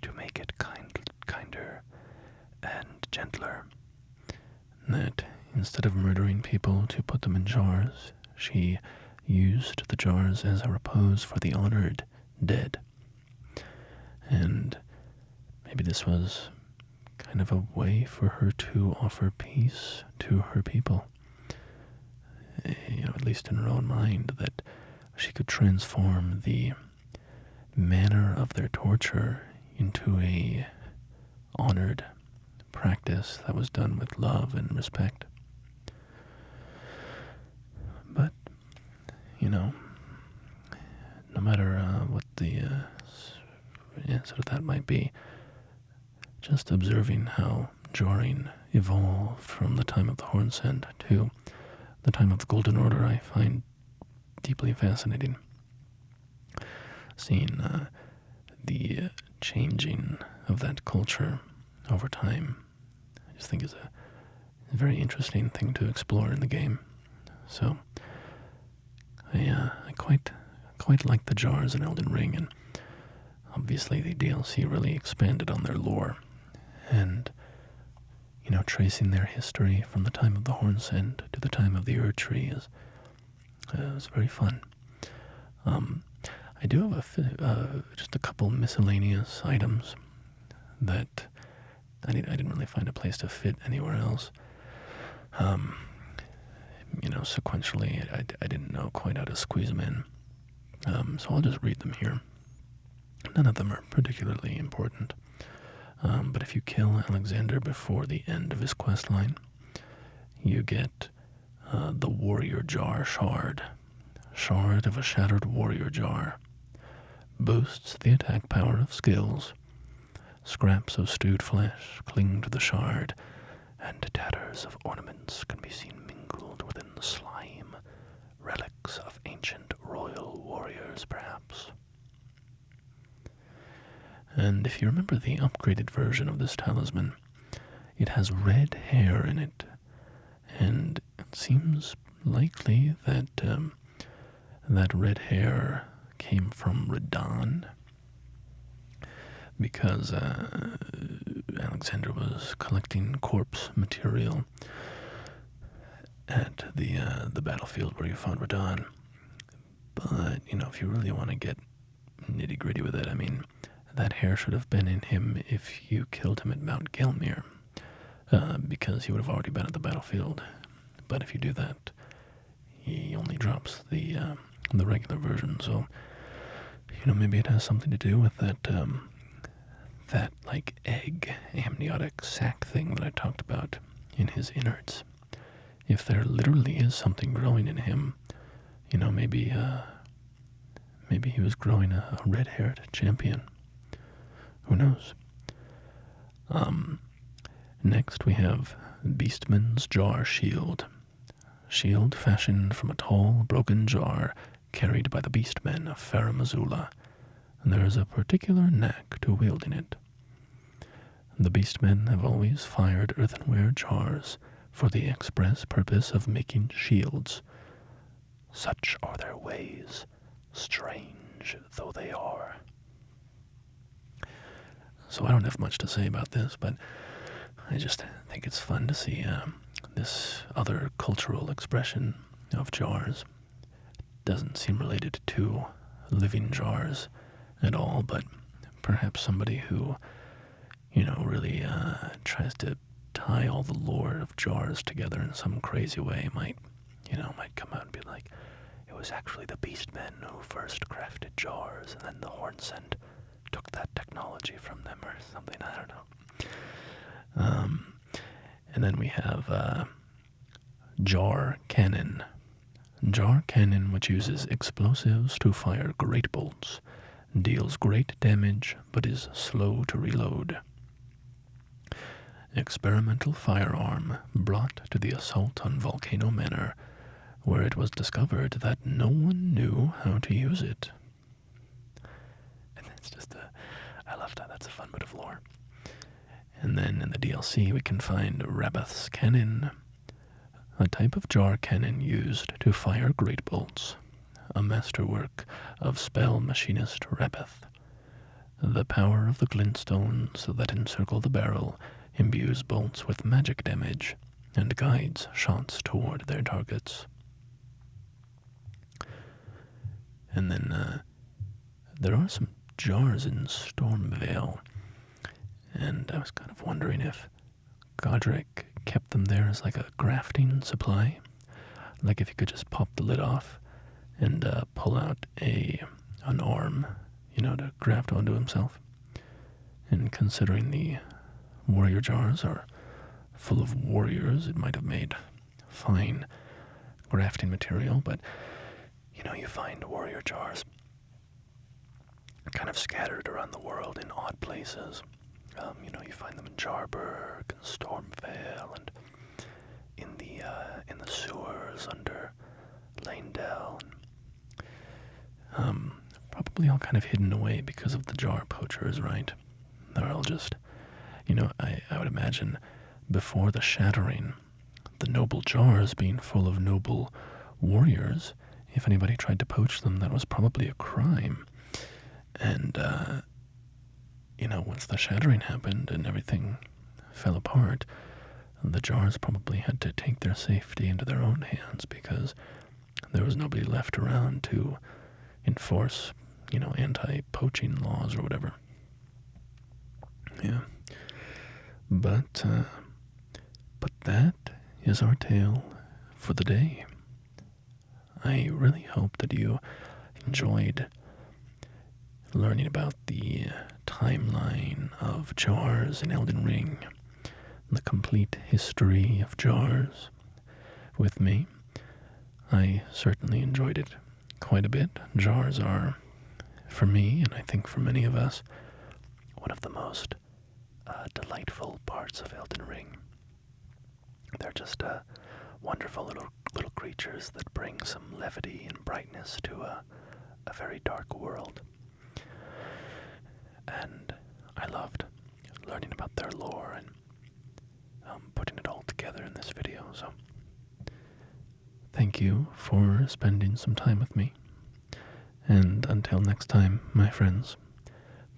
to make it kinder and gentler. That instead of murdering people to put them in jars, she used the jars as a repose for the honored dead. And maybe this was kind of a way for her to offer peace to her people. At least in her own mind, that she could transform the manner of their torture into a honored practice that was done with love and respect. But, no matter what the answer to that might be, just observing how jarring evolved from the time of the hornsent to the time of the Golden Order, I find deeply fascinating. Seeing the changing of that culture over time, I just think is a very interesting thing to explore in the game. So I quite like the jars in Elden Ring, and obviously the DLC really expanded on their lore, and tracing their history from the time of the hornsent to the time of the Ur Tree is very fun. I do have just a couple miscellaneous items that I didn't really find a place to fit anywhere else. Sequentially, I didn't know quite how to squeeze them in. So I'll just read them here. None of them are particularly important. But if you kill Alexander before the end of his quest line, you get the Warrior Jar Shard. Shard of a Shattered Warrior Jar. Boosts the attack power of skills. Scraps of stewed flesh cling to the shard, and tatters of ornaments can be seen mingled within the slime. Relics of ancient royal warriors, perhaps. And if you remember the upgraded version of this talisman, it has red hair in it, and it seems likely that that red hair came from Radon, because Alexander was collecting corpse material at the battlefield where you fought Radon. But, if you really want to get nitty-gritty with it, I mean, that hair should have been in him if you killed him at Mount Gelmir, because he would have already been at the battlefield. But if you do that, he only drops the regular version, so Maybe it has something to do with that like egg amniotic sac thing that I talked about in his innards. If there literally is something growing in him, maybe he was growing a red-haired champion. Who knows? Next we have Beastman's Jar Shield. Shield fashioned from a tall, broken jar carried by the Beastmen of Farum Azula, and there is a particular knack to wielding it. The Beastmen have always fired earthenware jars for the express purpose of making shields. Such are their ways, strange though they are. So I don't have much to say about this, but I just think it's fun to see this other cultural expression of jars. Doesn't seem related to living jars at all, but perhaps somebody who, really tries to tie all the lore of jars together in some crazy way might come out and be like, it was actually the Beastmen who first crafted jars, and then the hornsent took that technology from them or something, I don't know. And then we have Jar Cannon. Jar Cannon, which uses explosives to fire great bolts, deals great damage but is slow to reload. Experimental firearm brought to the assault on Volcano Manor, where it was discovered that no one knew how to use it. And it's just I love that. That's a fun bit of lore. And then in the DLC we can find Rabbath's Cannon, a type of jar cannon used to fire great bolts, a masterwork of spell machinist Rabbath. The power of the glintstones that encircle the barrel imbues bolts with magic damage and guides shots toward their targets. And then there are some jars in Stormvale, and I was kind of wondering if Godric kept them there as like a grafting supply. Like if you could just pop the lid off and pull out an arm, to graft onto himself. And considering the warrior jars are full of warriors, it might have made fine grafting material, but you find warrior jars kind of scattered around the world in odd places. You find them in Jarburg and Stormvale and in the sewers under Lanedale. Probably all kind of hidden away because of the jar poachers, right? They're all just, I would imagine before the shattering, the noble jars being full of noble warriors, if anybody tried to poach them, that was probably a crime. And, once the shattering happened and everything fell apart, the jars probably had to take their safety into their own hands because there was nobody left around to enforce, anti-poaching laws or whatever. Yeah. But that is our tale for the day. I really hope that you enjoyed learning about the timeline of jars in Elden Ring, the complete history of jars with me. I certainly enjoyed it quite a bit. Jars are, for me, and I think for many of us, one of the most delightful parts of Elden Ring. They're just wonderful little creatures that bring some levity and brightness to a very dark world. And I loved learning about their lore and putting it all together in this video. So thank you for spending some time with me. And until next time, my friends,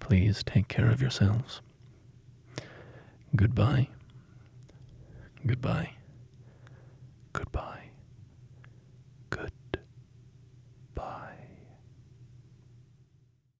please take care of yourselves. Goodbye. Goodbye.